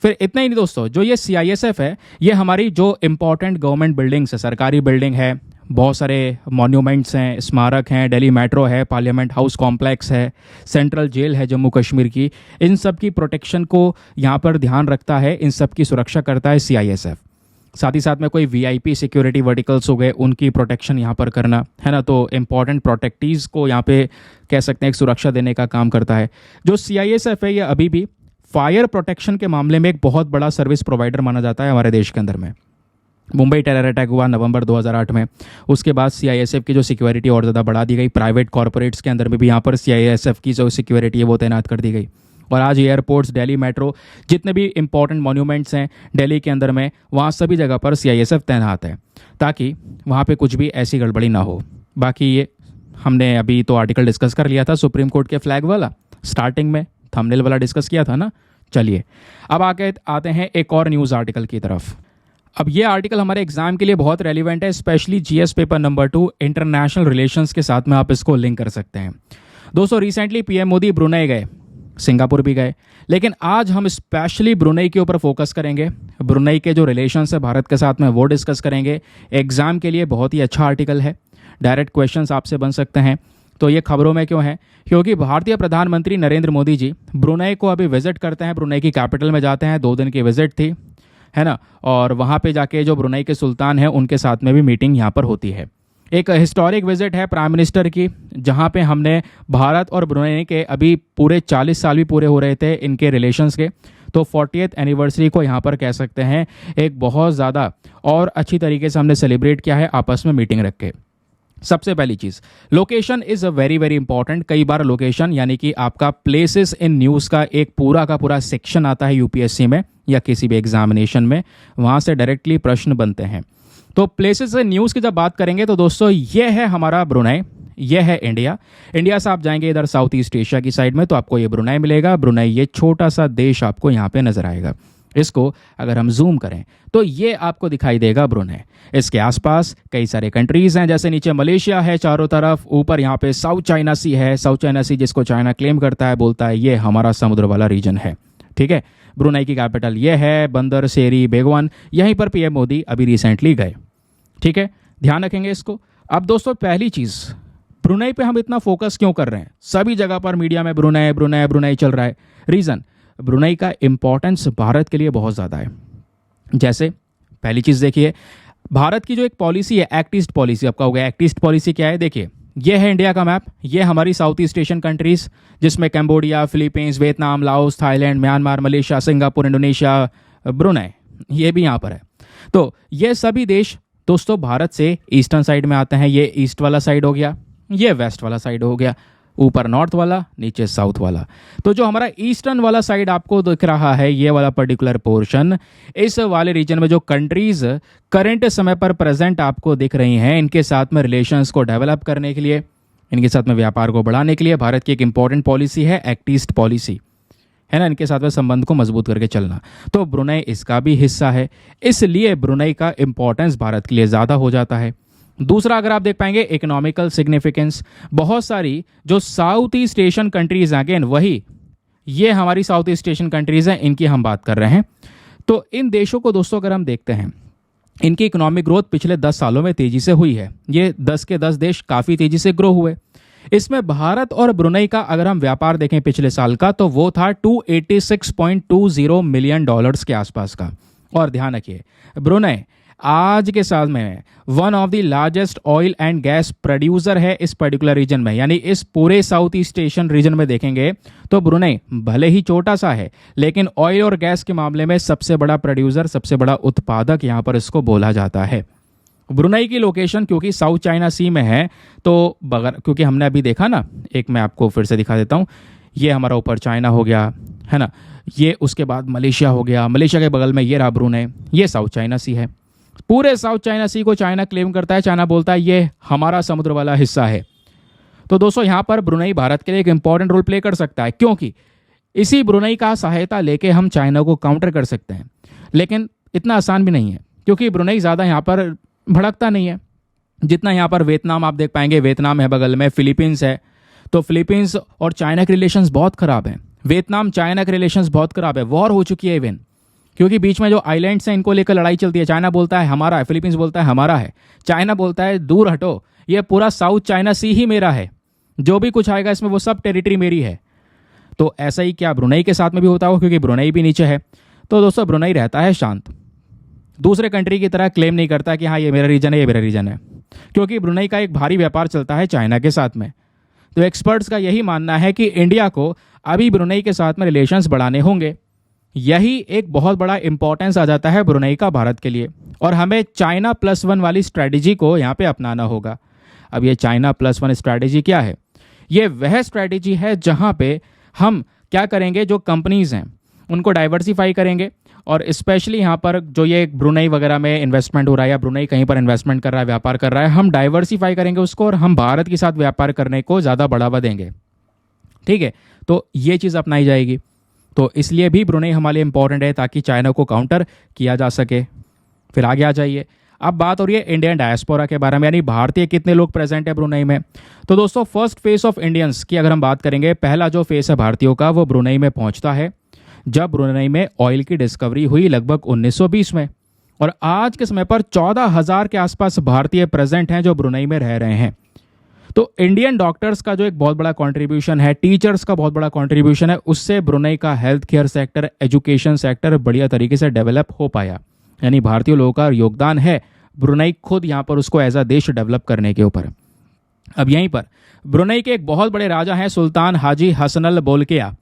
A: फिर इतना ही नहीं दोस्तों, जो ये सीआईएसएफ है, ये हमारी जो इंपॉर्टेंट गवर्नमेंट बिल्डिंग्स है, सरकारी बिल्डिंग है, बहुत सारे मॉन्यूमेंट्स हैं, स्मारक हैं, दिल्ली मेट्रो है, पार्लियामेंट हाउस कॉम्प्लेक्स है, सेंट्रल जेल है जम्मू कश्मीर की, इन सब की प्रोटेक्शन को यहाँ पर ध्यान रखता है, इन सब की सुरक्षा करता है सीआईएसएफ। साथ ही साथ में कोई वीआईपी सिक्योरिटी वर्टिकल्स हो गए, उनकी प्रोटेक्शन यहाँ पर करना, है ना। तो इंपॉर्टेंट प्रोटेक्टीज को यहाँ पे कह सकते हैं एक सुरक्षा देने का काम करता है। जो सीआईएसएफ है, ये अभी भी फायर प्रोटेक्शन के मामले में एक बहुत बड़ा सर्विस प्रोवाइडर माना जाता है हमारे देश के अंदर में। मुंबई टेरर अटैक हुआ नवंबर 2008 में, उसके बाद सीआईएसएफ की जो सिक्योरिटी और ज़्यादा बढ़ा दी गई। प्राइवेट कॉर्पोरेट्स के अंदर में भी यहाँ पर सीआईएसएफ की जो सिक्योरिटी है वो तैनात कर दी गई। और आज एयरपोर्ट्स, दिल्ली मेट्रो, जितने भी इंपॉर्टेंट मॉन्यूमेंट्स हैं दिल्ली के अंदर में, वहाँ सभी जगह पर सीआईएसएफ तैनात है, ताकि वहाँ पे कुछ भी ऐसी गड़बड़ी ना हो। बाकी ये हमने अभी तो आर्टिकल डिस्कस कर लिया था सुप्रीम कोर्ट के फ्लैग वाला, स्टार्टिंग में थंबनेल वाला डिस्कस किया था ना। चलिए अब आगे आते हैं एक और न्यूज़ आर्टिकल की तरफ। अब ये आर्टिकल हमारे एग्जाम के लिए बहुत रेलिवेंट है, specially GS paper number 2 international relations के साथ में आप इसको लिंक कर सकते हैं। दोस्तों रिसेंटली पीएम मोदी ब्रुनेई गए, सिंगापुर भी गए, लेकिन आज हम स्पेशली ब्रुनेई के ऊपर फोकस करेंगे। ब्रुनेई के जो रिलेशंस है भारत के साथ में वो डिस्कस करेंगे। एग्जाम के लिए बहुत ही अच्छा आर्टिकल है, डायरेक्ट क्वेश्चंस आपसे बन सकते हैं। तो ये खबरों में क्यों है? क्योंकि भारतीय प्रधानमंत्री नरेंद्र मोदी जी ब्रुनेई को अभी विजिट करते हैं, ब्रुनेई की कैपिटल में जाते हैं, 2 दिन की विजिट थी, है ना। और वहाँ पे जाके जो ब्रुनेई के सुल्तान हैं उनके साथ में भी मीटिंग यहाँ पर होती है। एक हिस्टोरिक विजिट है प्राइम मिनिस्टर की, जहाँ पे हमने भारत और ब्रुनेई के अभी पूरे 40 साल भी पूरे हो रहे थे इनके रिलेशंस के, तो 40th एनिवर्सरी को यहाँ पर कह सकते हैं एक बहुत ज़्यादा और अच्छी तरीके से हमने सेलिब्रेट किया है आपस में मीटिंग रख के। सबसे पहली चीज़, location is a very very important. कई बार लोकेशन यानी कि आपका प्लेसेस इन न्यूज़ का एक पूरा का पूरा सेक्शन आता है यूपीएससी में या किसी भी एग्जामिनेशन में, वहाँ से डायरेक्टली प्रश्न बनते हैं। तो प्लेसेस इन न्यूज़ की जब बात करेंगे तो दोस्तों ये है हमारा ब्रुनेई, ये है इंडिया। इंडिया से आप जाएंगे इधर साउथ ईस्ट एशिया की साइड में तो आपको ये ब्रुनेई मिलेगा। ब्रुनेई ये छोटा सा देश आपको यहाँ पे नजर आएगा। इसको अगर हम जूम करें तो ये आपको दिखाई देगा ब्रुनेई। इसके आसपास कई सारे कंट्रीज हैं, जैसे नीचे मलेशिया है चारों तरफ, ऊपर यहाँ पे साउथ चाइना सी है। साउथ चाइना सी जिसको चाइना क्लेम करता है, बोलता है ये हमारा समुद्र वाला रीजन है, ठीक है। ब्रुनेई की कैपिटल ये है, बंदर सेरी बेगवान, यहीं पर पीएम मोदी अभी रिसेंटली गए, ठीक है। ध्यान रखेंगे इसको। अब दोस्तों पहली चीज़, ब्रुनेई पे हम इतना फोकस क्यों कर रहे हैं? सभी जगह पर मीडिया में ब्रुनेई ब्रुनेई ब्रुनेई चल रहा है। रीज़न, ब्रुनेई का इंपॉर्टेंस भारत के लिए बहुत ज़्यादा है। जैसे पहली चीज़ देखिए, भारत की जो एक पॉलिसी है एक्ट ईस्ट पॉलिसी, आपका हो गया एक्ट ईस्ट पॉलिसी क्या है? देखिए ये है इंडिया का मैप, ये हमारी साउथ ईस्ट एशियन कंट्रीज़ जिसमें Cambodia, Philippines, Vietnam, Laos, Thailand, Myanmar, Malaysia, Singapore, Indonesia, Brunei ये भी यहाँ पर है। तो ये सभी देश दोस्तों भारत से ईस्टर्न साइड में आते हैं। ये ईस्ट वाला साइड हो गया, ये वेस्ट वाला साइड हो गया। ऊपर नॉर्थ वाला, नीचे साउथ वाला। तो जो हमारा ईस्टर्न वाला साइड आपको दिख रहा है, ये वाला पर्टिकुलर पोर्शन, इस वाले रीजन में जो कंट्रीज करंट समय पर प्रेजेंट आपको दिख रही हैं, इनके साथ में रिलेशंस को डेवलप करने के लिए, इनके साथ में व्यापार को बढ़ाने के लिए भारत की एक इंपॉर्टेंट पॉलिसी है एक्ट ईस्ट पॉलिसी, है ना, इनके साथ में संबंध को मजबूत करके चलना। तो ब्रुनेई इसका भी हिस्सा है, इसलिए ब्रुनेई का इंपॉर्टेंस भारत के लिए ज़्यादा हो जाता है। दूसरा, अगर आप देख पाएंगे इकोनॉमिकल सिग्निफिकेंस, बहुत सारी जो साउथ ईस्ट एशियन कंट्रीज हैं, अगेन वही ये हमारी साउथ ईस्ट एशियन कंट्रीज हैं, इनकी हम बात कर रहे हैं। तो इन देशों को दोस्तों अगर हम देखते हैं, इनकी इकोनॉमिक ग्रोथ पिछले 10 सालों में तेजी से हुई है। ये 10 के 10 देश काफ़ी तेजी से ग्रो हुए। इसमें भारत और ब्रुनेई का अगर हम व्यापार देखें पिछले साल का, तो वो था $286.20 मिलियन के आसपास का। और ध्यान रखिए, ब्रुनेई आज के साल में one of the largest oil and gas producer है इस पर्टिकुलर रीजन में, यानी इस पूरे साउथ ईस्ट एशियन रीजन में देखेंगे तो ब्रुनेई भले ही छोटा सा है, लेकिन ऑयल और गैस के मामले में सबसे बड़ा प्रोड्यूसर, सबसे बड़ा उत्पादक यहाँ पर इसको बोला जाता है। ब्रुनेई की लोकेशन क्योंकि साउथ चाइना सी में है, तो बगैर, क्योंकि हमने अभी देखा ना, एक मैं आपको फिर से दिखा देता हूँ, ये हमारा ऊपर चाइना हो गया, है ना, ये उसके बाद मलेशिया हो गया, मलेशिया के बगल में ये रहा ब्रुनेई, ये साउथ चाइना सी है। पूरे साउथ चाइना सी को चाइना क्लेम करता है, चाइना बोलता है ये हमारा समुद्र वाला हिस्सा है। तो दोस्तों यहाँ पर ब्रुनेई भारत के लिए एक इंपॉर्टेंट रोल प्ले कर सकता है, क्योंकि इसी ब्रुनेई का सहायता लेके हम चाइना को काउंटर कर सकते हैं। लेकिन इतना आसान भी नहीं है, क्योंकि ब्रुनेई ज़्यादा यहाँ पर भड़कता नहीं है जितना यहाँ पर वियतनाम आप देख पाएंगे, वियतनाम है बगल में, फिलीपींस है, तो फिलीपींस और चाइना के रिलेशंस बहुत ख़राब हैं। वियतनाम चाइना के रिलेशंस बहुत ख़राब है, वॉर हो चुकी है इवन, क्योंकि बीच में जो आइलैंड्स हैं इनको लेकर लड़ाई चलती है। चाइना बोलता है हमारा है, फिलीपींस बोलता है हमारा है, चाइना बोलता है दूर हटो, ये पूरा साउथ चाइना सी ही मेरा है, जो भी कुछ आएगा इसमें वो सब टेरिटरी मेरी है। तो ऐसा ही क्या ब्रुनेई के साथ में भी होता हो, क्योंकि ब्रुनेई भी नीचे है। तो दोस्तों ब्रुनेई रहता है शांत, दूसरे कंट्री की तरह क्लेम नहीं करता कि हाँ ये मेरा रीजन है, ये मेरा रीजन है, क्योंकि ब्रुनेई का एक भारी व्यापार चलता है चाइना के साथ में। तो एक्सपर्ट्स का यही मानना है कि इंडिया को अभी ब्रुनेई के साथ में रिलेशंस बढ़ाने होंगे। यही एक बहुत बड़ा इंपॉर्टेंस आ जाता है ब्रुनेई का भारत के लिए, और हमें चाइना +1 वाली स्ट्रैटेजी को यहाँ पे अपनाना होगा। अब ये चाइना +1 स्ट्रैटेजी क्या है? ये वह स्ट्रैटेजी है जहाँ पे हम क्या करेंगे, जो कंपनीज हैं उनको डाइवर्सिफाई करेंगे, और स्पेशली यहाँ पर जो ये ब्रुनेई वगैरह में इन्वेस्टमेंट हो रहा है या ब्रुनेई कहीं पर इन्वेस्टमेंट कर रहा है, व्यापार कर रहा है, हम डाइवर्सिफाई करेंगे उसको और हम भारत के साथ व्यापार करने को ज़्यादा बढ़ावा देंगे। ठीक है, तो ये चीज़ अपनाई जाएगी। तो इसलिए भी ब्रुनेई हमारे लिए इंपॉर्टेंट है, ताकि चाइना को काउंटर किया जा सके। फिर आगे आ जाइए, अब बात हो रही है इंडियन डायस्पोरा के बारे में, यानी भारतीय कितने लोग प्रेजेंट है ब्रुनेई में। तो दोस्तों फर्स्ट फेस ऑफ इंडियंस की अगर हम बात करेंगे, पहला जो फेस है भारतीयों का वो ब्रुनेई में पहुंचता है जब ब्रुनेई में ऑयल की डिस्कवरी हुई लगभग 1920 में, और आज के समय पर 14,000 के आसपास भारतीय प्रेजेंट हैं जो ब्रुनेई में रह रहे हैं। तो इंडियन डॉक्टर्स का जो एक बहुत बड़ा कंट्रीब्यूशन है, टीचर्स का बहुत बड़ा कंट्रीब्यूशन है, उससे ब्रुनेई का health care sector, education sector बढ़िया तरीके से डेवलप हो पाया। यानी भारतीय लोगों का योगदान है, ब्रुनेई खुद यहाँ पर उसको एज अ देश डेवलप करने के ऊपर। अब यहीं पर ब्रुनेई के एक बहुत बड़े राजा हैं सुल्तान हाजी हसनल बोलकिया।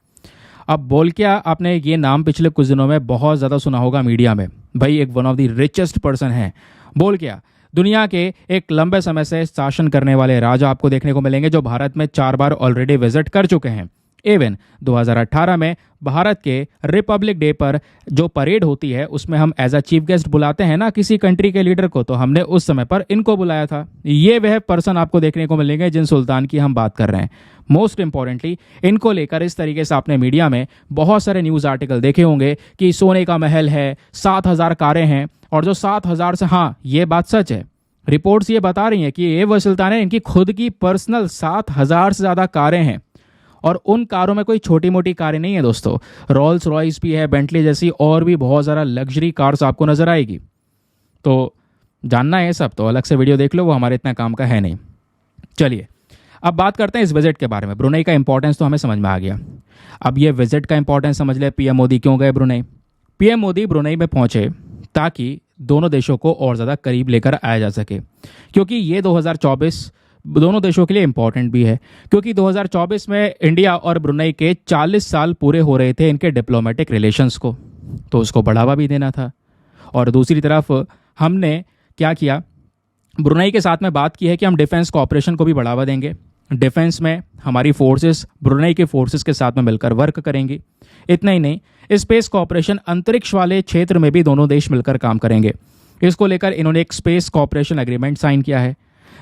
A: अब बोलकिया, आपने ये नाम पिछले कुछ दिनों में बहुत ज़्यादा सुना होगा मीडिया में, भाई एक one of the richest person है बोलकिया। दुनिया के एक लंबे समय से शासन करने वाले राजा आपको देखने को मिलेंगे जो भारत में 4 बार ऑलरेडी विजिट कर चुके हैं। इवन 2018 में भारत के रिपब्लिक डे पर जो परेड होती है उसमें हम एज अ चीफ गेस्ट बुलाते हैं ना किसी कंट्री के लीडर को, तो हमने उस समय पर इनको बुलाया था। ये वह पर्सन आपको देखने को मिलेंगे जिन सुल्तान की हम बात कर रहे हैं। मोस्ट इंपॉर्टेंटली इनको लेकर इस तरीके से आपने मीडिया में बहुत सारे न्यूज़ आर्टिकल देखे होंगे कि सोने का महल है, 7,000 कारें हैं, और जो 7,000 से, हाँ ये बात सच है, रिपोर्ट्स ये बता रही हैं कि ये वह सुल्तान है, इनकी खुद की पर्सनल 7,000 से ज़्यादा कारें हैं। और उन कारों में कोई छोटी मोटी कारें नहीं है दोस्तों, रोल्स रॉयस भी है, बेंटली जैसी और भी बहुत ज़्यादा लग्जरी कार्स आपको नजर आएगी। तो जानना है सब तो अलग से वीडियो देख लो, वो हमारे इतना काम का है नहीं। चलिए अब बात करते हैं इस विजिट के बारे में। ब्रुनेई का इंपॉर्टेंस तो हमें समझ में आ गया, अब ये विजिट का इंपॉर्टेंस समझ ले। पीएम मोदी क्यों गए ब्रुनेई? पीएम मोदी ब्रुनेई में पहुंचे ताकि दोनों देशों को और ज़्यादा करीब लेकर आया जा सके, क्योंकि ये 2024 दोनों देशों के लिए इंपॉर्टेंट भी है, क्योंकि 2024 में इंडिया और ब्रुनेई के 40 साल पूरे हो रहे थे इनके डिप्लोमेटिक रिलेशंस को, तो उसको बढ़ावा भी देना था। और दूसरी तरफ हमने क्या किया, ब्रुनेई के साथ में बात की है कि हम डिफेंस कोऑपरेशन को भी बढ़ावा देंगे। डिफेंस में हमारी फोर्सेस ब्रुनेई के फोर्सेस के साथ में मिलकर वर्क करेंगी। इतना ही नहीं, स्पेस कॉपरेशन अंतरिक्ष वाले क्षेत्र में भी दोनों देश मिलकर काम करेंगे। इसको लेकर इन्होंने एक स्पेस कॉपरेशन एग्रीमेंट साइन किया है,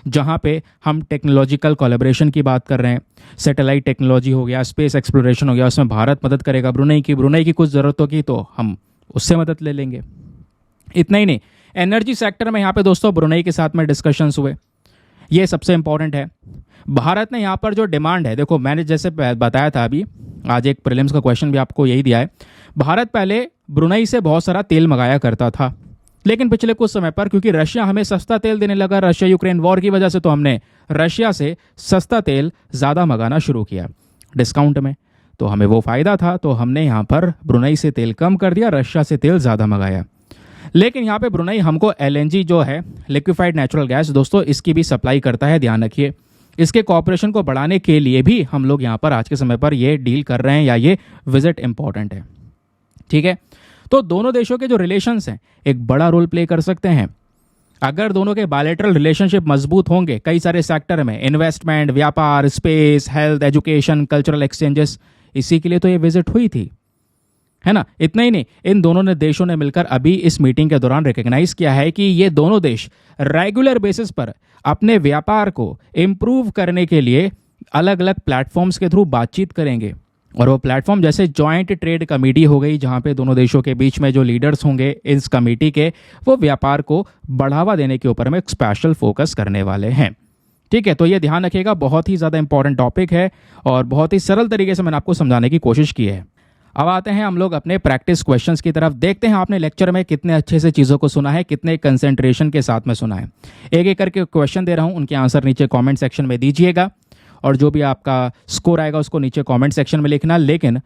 A: जहां पे हम टेक्नोलॉजिकल कोलैबोरेशन की बात कर रहे हैं। सैटेलाइट टेक्नोलॉजी हो गया, स्पेस एक्सप्लोरेशन हो गया, उसमें भारत मदद करेगा ब्रुनेई की कुछ ज़रूरतों की, तो हम उससे मदद ले लेंगे। इतना ही नहीं, एनर्जी सेक्टर में यहाँ पे दोस्तों ब्रुनेई के साथ में डिस्कशंस हुए। ये सबसे इंपॉर्टेंट है। भारत ने यहाँ पर जो डिमांड है, देखो मैंने जैसे बताया था अभी, आज एक प्रीलिम्स का क्वेश्चन भी आपको यही दिया है। भारत पहले ब्रुनेई से बहुत सारा तेल मंगाया करता था, लेकिन पिछले कुछ समय पर क्योंकि रशिया हमें सस्ता तेल देने लगा, रशिया यूक्रेन वॉर की वजह से, तो हमने रशिया से सस्ता तेल ज़्यादा मंगाना शुरू किया डिस्काउंट में। तो हमें वो फ़ायदा था, तो हमने यहाँ पर ब्रुनेई से तेल कम कर दिया, रशिया से तेल ज़्यादा मंगाया। लेकिन यहाँ पे ब्रुनेई हमको एलएनजी जो है, लिक्विफाइड नेचुरल गैस दोस्तों, इसकी भी सप्लाई करता है, ध्यान रखिए। इसके कॉपरेशन को बढ़ाने के लिए भी हम लोग यहाँ पर आज के समय पर ये डील कर रहे हैं, या ये विजिट इंपॉर्टेंट है। ठीक है, तो दोनों देशों के जो रिलेशंस हैं एक बड़ा रोल प्ले कर सकते हैं। अगर दोनों के बायलैटरल रिलेशनशिप मजबूत होंगे कई सारे सेक्टर में, इन्वेस्टमेंट, व्यापार, space, health, education, cultural exchanges, इसी के लिए तो ये विजिट हुई थी, है ना। इतना ही नहीं, इन दोनों देशों ने मिलकर अभी इस मीटिंग के दौरान रिकग्नाइज किया है कि ये दोनों देश रेगुलर बेसिस पर अपने व्यापार को इम्प्रूव करने के लिए अलग अलग प्लेटफॉर्म्स के थ्रू बातचीत करेंगे। और वो प्लेटफॉर्म जैसे जॉइंट ट्रेड कमेटी हो गई, जहाँ पे दोनों देशों के बीच में जो लीडर्स होंगे इस कमेटी के, वो व्यापार को बढ़ावा देने के ऊपर में एक स्पेशल फोकस करने वाले हैं। ठीक है, तो ये ध्यान रखिएगा, बहुत ही ज़्यादा इंपॉर्टेंट टॉपिक है और बहुत ही सरल तरीके से मैंने आपको समझाने की कोशिश की है। अब आते हैं हम लोग अपने प्रैक्टिस क्वेश्चंस की तरफ। देखते हैं आपने लेक्चर में कितने अच्छे से चीज़ों को सुना है, कितने कंसंट्रेशन के साथ में सुना है। एक एक करके क्वेश्चन दे रहा हूँ, उनके आंसर नीचे कमेंट सेक्शन में दीजिएगा, और जो भी आपका स्कोर आएगा उसको नीचे कमेंट सेक्शन में लिखना। लेकिन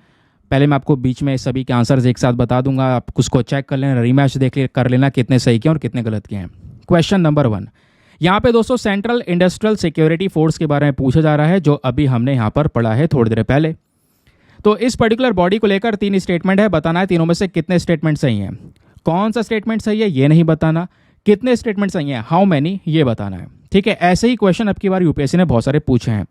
A: पहले मैं आपको बीच में सभी के आंसर्स एक साथ बता दूंगा, आप उसको चेक कर लेना, रीमैच कर लेना कितने सही किए और कितने गलत किए हैं। क्वेश्चन नंबर 1, यहाँ पे दोस्तों सेंट्रल इंडस्ट्रियल सिक्योरिटी फोर्स के बारे में पूछा जा रहा है, जो अभी हमने यहाँ पर पढ़ा है थोड़ी देर पहले। तो इस पर्टिकुलर बॉडी को लेकर 3 स्टेटमेंट है, बताना है तीनों में से कितने स्टेटमेंट सही हैं। कौन सा स्टेटमेंट सही है ये नहीं बताना, कितने स्टेटमेंट सही हैं, हाउ मैनी, ये बताना है। ठीक है, ऐसे ही क्वेश्चन अब की बार यूपीएससी ने बहुत सारे पूछे हैं।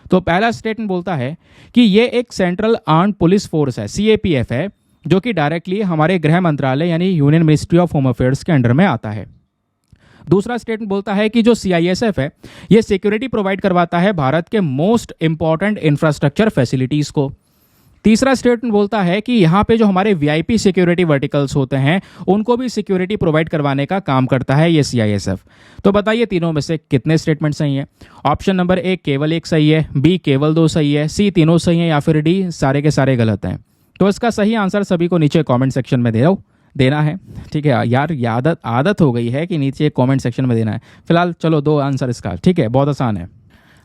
A: तो पहला स्टेटमेंट बोलता है कि ये एक सेंट्रल आर्म्ड पुलिस फोर्स है, सीएपीएफ है, जो कि डायरेक्टली हमारे गृह मंत्रालय यानी union ministry of home affairs के अंडर में आता है। दूसरा स्टेटमेंट बोलता है कि जो सीआईएसएफ है ये सिक्योरिटी प्रोवाइड करवाता है भारत के मोस्ट इंपॉर्टेंट इंफ्रास्ट्रक्चर फैसिलिटीज को। तीसरा स्टेटमेंट बोलता है कि यहाँ पे जो हमारे वीआईपी सिक्योरिटी वर्टिकल्स होते हैं उनको भी सिक्योरिटी प्रोवाइड करवाने का काम करता है ये सीआईएसएफ। तो बताइए तीनों में से कितने स्टेटमेंट सही हैं। ऑप्शन नंबर ए केवल एक सही है, बी केवल 2 सही है, सी तीनों सही है, या फिर डी सारे के सारे गलत हैं। तो इसका सही आंसर सभी को नीचे कॉमेंट सेक्शन में देना है। ठीक है यार, ये आदत हो गई है कि नीचे कॉमेंट सेक्शन में देना है। फिलहाल चलो 2 आंसर इसका, ठीक है, बहुत आसान है।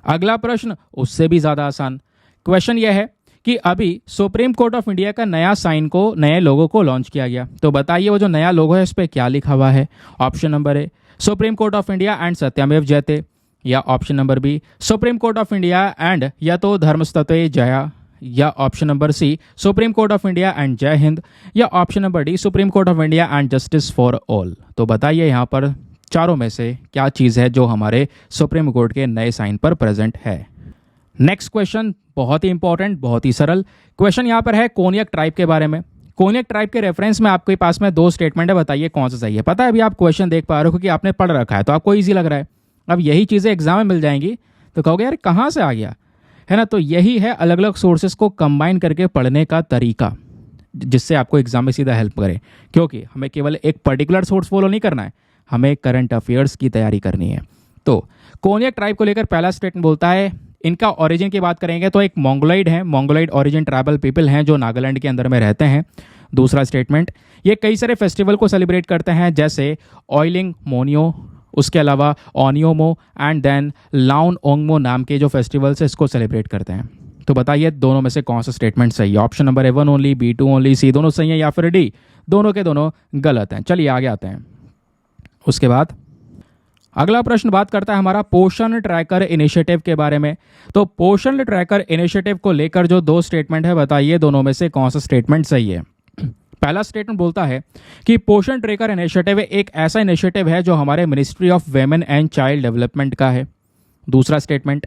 A: अगला प्रश्न उससे भी ज़्यादा आसान। क्वेश्चन यह है कि अभी सुप्रीम कोर्ट ऑफ इंडिया का नया साइन को नए लोगों को लॉन्च किया गया। तो बताइए वो जो नया लोगो है इस पर क्या लिखा हुआ है। Option number A Supreme Court of India and सत्यमेव जयते, या option number B Supreme Court of India and या तो धर्मस्तते जया, या option number C Supreme Court of India and जय हिंद, या option number D Supreme Court of India and justice for all. तो बताइए यहाँ पर चारों में से क्या चीज़ है जो हमारे सुप्रीम कोर्ट के नए साइन पर प्रेजेंट है। नेक्स्ट क्वेश्चन बहुत ही इंपॉर्टेंट, बहुत ही सरल क्वेश्चन यहाँ पर है कोनियक ट्राइब के बारे में। कोनियक ट्राइब के रेफरेंस में आपके पास में 2 स्टेटमेंट है, बताइए कौन सा सही है। पता है अभी आप क्वेश्चन देख पा रहे हो क्योंकि आपने पढ़ रखा है तो आपको ईजी लग रहा है। अब यही चीज़ें एग्जाम में मिल जाएंगी तो कहोगे यार कहाँ से आ गया, है ना। तो यही है अलग अलग सोर्सेज को कंबाइन करके पढ़ने का तरीका, जिससे आपको एग्जाम में सीधा हेल्प करे। क्योंकि हमें केवल एक पर्टिकुलर सोर्स फॉलो नहीं करना है, हमें करंट अफेयर्स की तैयारी करनी है। तो कोनियक ट्राइब को लेकर पहला स्टेटमेंट बोलता है, इनका ओरिजिन की बात करेंगे तो एक मोंगोलॉइड है, मोंगोलॉइड ओरिजिन ट्राइबल पीपल हैं जो नागालैंड के अंदर में रहते हैं। दूसरा स्टेटमेंट, ये कई सारे फेस्टिवल को सेलिब्रेट करते हैं जैसे ऑयलिंग मोनियो, उसके अलावा ओनियोमो एंड देन लाउन ओंगमो नाम के जो फेस्टिवल्स है इसको सेलिब्रेट करते हैं। तो बताइए दोनों में से कौन सा स्टेटमेंट सही है। Option number A1 only, B2 only, C दोनों सही है, या फिर डी दोनों के दोनों गलत हैं। चलिए आगे आते हैं। उसके बाद अगला प्रश्न बात करता है हमारा पोषण ट्रैकर इनिशिएटिव के बारे में। तो पोषण ट्रैकर इनिशिएटिव को लेकर जो 2 स्टेटमेंट है, बताइए दोनों में से कौन सा स्टेटमेंट सही है। पहला स्टेटमेंट बोलता है कि पोषण ट्रैकर इनिशिएटिव एक ऐसा इनिशिएटिव है जो हमारे ministry of women and child development का है। दूसरा स्टेटमेंट,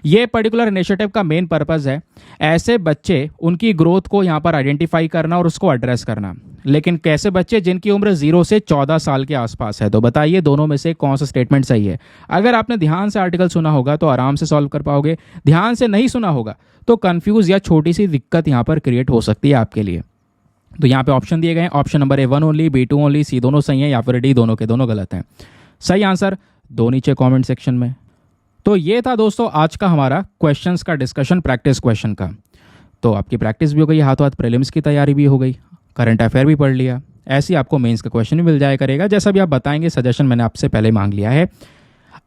A: ये पर्टिकुलर इनिशिएटिव का मेन पर्पस है ऐसे बच्चे, उनकी ग्रोथ को यहाँ पर आइडेंटिफाई करना और उसको एड्रेस करना। लेकिन कैसे बच्चे? जिनकी उम्र 0 से 14 साल के आसपास है। तो बताइए दोनों में से कौन सा स्टेटमेंट सही है? अगर आपने ध्यान से आर्टिकल सुना होगा तो आराम से सॉल्व कर पाओगे, ध्यान से नहीं सुना होगा तो कंफ्यूज या छोटी सी दिक्कत यहाँ पर क्रिएट हो सकती है आपके लिए। तो यहाँ पे ऑप्शन दिए गए हैं, option number A 1 only, B 2 only, C दोनों सही है या फिर D दोनों के दोनों गलत हैं। सही आंसर दो नीचे कमेंट सेक्शन में। तो ये था दोस्तों आज का हमारा क्वेश्चंस का डिस्कशन, प्रैक्टिस क्वेश्चन का। तो आपकी प्रैक्टिस भी हो गई, हाथों हाथ प्रीलिम्स की तैयारी भी हो गई, करंट अफेयर भी पढ़ लिया। ऐसे ही आपको मेंस का क्वेश्चन भी मिल जाया करेगा, जैसा भी आप बताएंगे। सजेशन मैंने आपसे पहले मांग लिया है।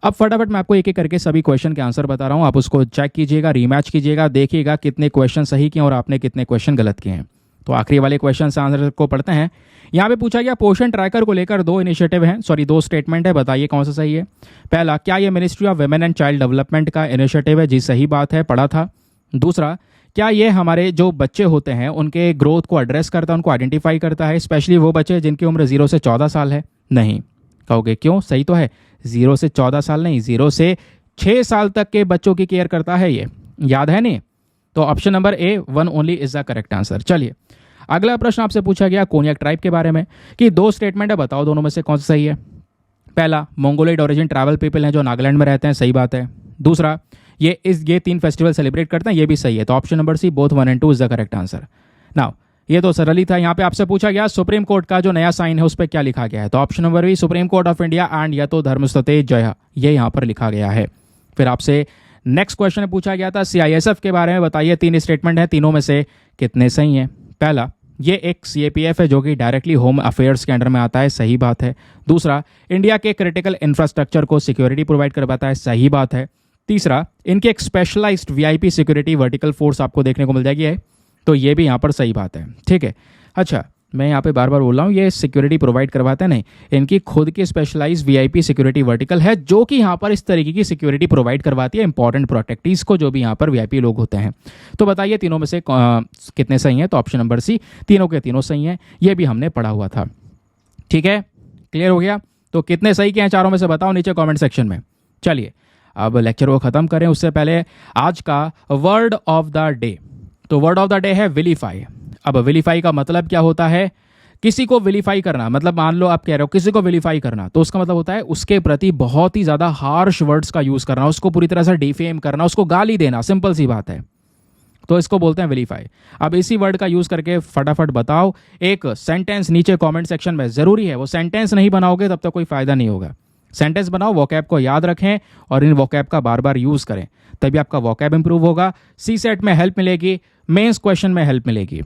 A: अब फटाफट मैं आपको एक एक करके सभी क्वेश्चन के आंसर बता रहा हूँ, आप उसको चेक कीजिएगा, रीमैच कीजिएगा, देखिएगा कितने क्वेश्चन सही किए और आपने कितने क्वेश्चन गलत किए हैं। तो आखिरी वाले क्वेश्चन आंसर को पढ़ते हैं। यहाँ पे पूछा गया पोषण ट्रैकर को लेकर दो इनिशिएटिव हैं, दो स्टेटमेंट है, बताइए कौन सा सही है। पहला, क्या ये ministry of women and child development का इनिशिएटिव है? जी सही बात है, पढ़ा था। दूसरा, क्या ये हमारे जो बच्चे होते हैं उनके ग्रोथ को एड्रेस करता है, उनको आइडेंटिफाई करता है, स्पेशली वो बच्चे जिनकी उम्र 0 से 14 साल है? नहीं। कहोगे क्यों? सही तो है, 0 से 14 साल नहीं, 0 से 6 साल तक के बच्चों की केयर करता है। ये याद है नहीं? तो option number A 1 only is the correct answer. चलिए अगला प्रश्न आपसे पूछा गया कोन्याक ट्राइब के बारे में कि दो स्टेटमेंट है, बताओ दोनों में से कौन सा सही है। पहला, मंगोलियड ओरिजिन ट्राइबल पीपल हैं जो नागालैंड में रहते हैं, सही बात है। दूसरा, ये 3 फेस्टिवल सेलिब्रेट करते हैं, ये भी सही है। तो option number C both 1 and 2 is the correct answer. Now ये तो सरल ही था। यहाँ पे आपसे पूछा गया सुप्रीम कोर्ट का जो नया साइन है उस पर क्या लिखा गया है। तो option number B supreme Court of India and यतो धर्मस्तते जय, ये यहाँ पर लिखा गया है। फिर आपसे नेक्स्ट क्वेश्चन पूछा गया था CISF के बारे में, बताइए 3 स्टेटमेंट है, तीनों में से कितने सही हैं। पहला, ये एक CAPF है जो कि डायरेक्टली होम अफेयर्स के अंडर में आता है, सही बात है। दूसरा, इंडिया के क्रिटिकल इंफ्रास्ट्रक्चर को सिक्योरिटी प्रोवाइड करवाता है, सही बात है। तीसरा, इनकी एक specialized VIP security vertical force आपको देखने को मिल जाएगी है, तो ये भी यहाँ पर सही बात है। ठीक है। अच्छा, मैं यहाँ पे बार बार बोल रहा हूँ ये सिक्योरिटी प्रोवाइड करवाते हैं, नहीं, इनकी खुद की स्पेशलाइज्ड VIP सिक्योरिटी वर्टिकल है जो कि यहाँ पर इस तरीके की सिक्योरिटी प्रोवाइड करवाती है इंपॉर्टेंट प्रोटेक्टीज को, जो भी यहाँ पर VIP लोग होते हैं। तो बताइए तीनों में से कितने सही हैं। तो ऑप्शन नंबर C तीनों के तीनों सही हैं, ये भी हमने पढ़ा हुआ था। ठीक है, क्लियर हो गया। तो कितने सही के हैं चारों में से बताओ नीचे कॉमेंट सेक्शन में। चलिए अब लेक्चर को ख़त्म करें उससे पहले आज का वर्ड ऑफ द डे। तो वर्ड ऑफ द डे है विलीफाई। अब विलीफाई का मतलब क्या होता है? किसी को विलीफाई करना, मतलब मान लो आप कह रहे हो किसी को विलीफाई करना, तो उसका मतलब होता है उसके प्रति बहुत ही ज़्यादा हार्श वर्ड्स का यूज़ करना, उसको पूरी तरह से डिफेम करना, उसको गाली देना, सिंपल सी बात है। तो इसको बोलते हैं विलीफाई। अब इसी वर्ड का यूज़ करके फटाफट बताओ एक सेंटेंस नीचे कमेंट सेक्शन में। ज़रूरी है वो सेंटेंस नहीं बनाओगे तब तक कोई फ़ायदा नहीं होगा। सेंटेंस बनाओ, वोकैब को याद रखें और इन वोकैब का बार बार यूज़ करें, तभी आपका वोकैब इंप्रूव होगा, CSET में हेल्प मिलेगी, मेंस क्वेश्चन में हेल्प मिलेगी।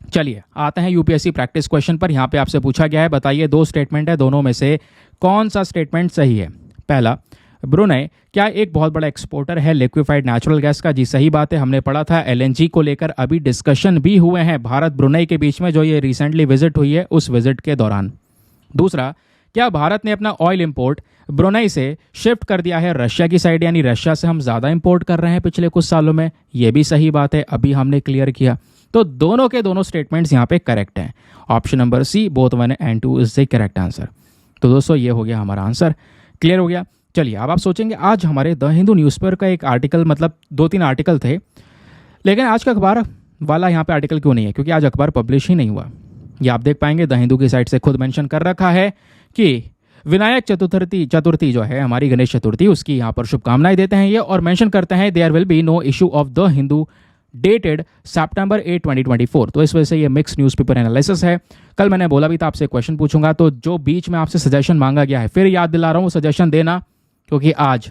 A: चलिए आते हैं UPSC प्रैक्टिस क्वेश्चन पर। यहाँ पे आपसे पूछा गया है बताइए 2 स्टेटमेंट है, दोनों में से कौन सा स्टेटमेंट सही है। पहला, ब्रुनेई क्या एक बहुत बड़ा एक्सपोर्टर है लिक्विफाइड नेचुरल गैस का? जी सही बात है, हमने पढ़ा था। LNG को लेकर अभी डिस्कशन भी हुए हैं भारत ब्रुनेई के बीच में, जो ये रिसेंटली विजिट हुई है उस विजिट के दौरान। दूसरा, क्या भारत ने अपना ऑयल इंपोर्ट ब्रुनेई से शिफ्ट कर दिया है रशिया की साइड, यानी रशिया से हम ज़्यादा इंपोर्ट कर रहे हैं पिछले कुछ सालों में? ये भी सही बात है, अभी हमने क्लियर किया। तो दोनों के दोनों स्टेटमेंट्स यहाँ पे करेक्ट हैं। Option number C both 1 and 2 is the correct answer. तो दोस्तों ये हो गया हमारा आंसर, क्लियर हो गया। चलिए अब आप सोचेंगे आज हमारे द हिंदू न्यूज़पेपर का एक आर्टिकल, मतलब 2-3 आर्टिकल थे, लेकिन आज का अखबार वाला यहाँ पे आर्टिकल क्यों नहीं है? क्योंकि आज अखबार पब्लिश ही नहीं हुआ। ये आप देख पाएंगे द हिंदू की साइट से खुद मेंशन कर रखा है कि विनायक चतुर्थी जो है हमारी गणेश चतुर्थी, उसकी यहाँ पर शुभकामनाएं देते हैं ये, और मेंशन करते हैं there will be no issue of the Hindu dated September 8, 2024। तो इस वजह से ये मिक्स न्यूज़पेपर एनालिसिस है। कल मैंने बोला भी था आपसे क्वेश्चन पूछूंगा, तो जो बीच में आपसे सजेशन मांगा गया है फिर याद दिला रहा हूँ सजेशन देना, क्योंकि आज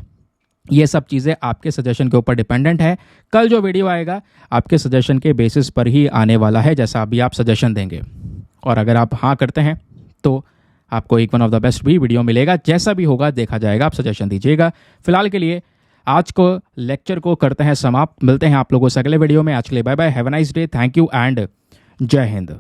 A: ये सब चीज़ें आपके सजेशन के ऊपर डिपेंडेंट है। कल जो वीडियो आएगा आपके सजेशन के बेसिस पर ही आने वाला है, जैसा अभी आप सजेशन देंगे। और अगर आप हाँ करते हैं तो आपको एक वन ऑफ द बेस्ट भी वीडियो मिलेगा, जैसा भी होगा देखा जाएगा, आप सजेशन दीजिएगा। फिलहाल के लिए आज को लेक्चर को करते हैं समाप्त, मिलते हैं आप लोगों से अगले वीडियो में। आज के लिए bye bye, have a nice day, thank you and जय हिंद।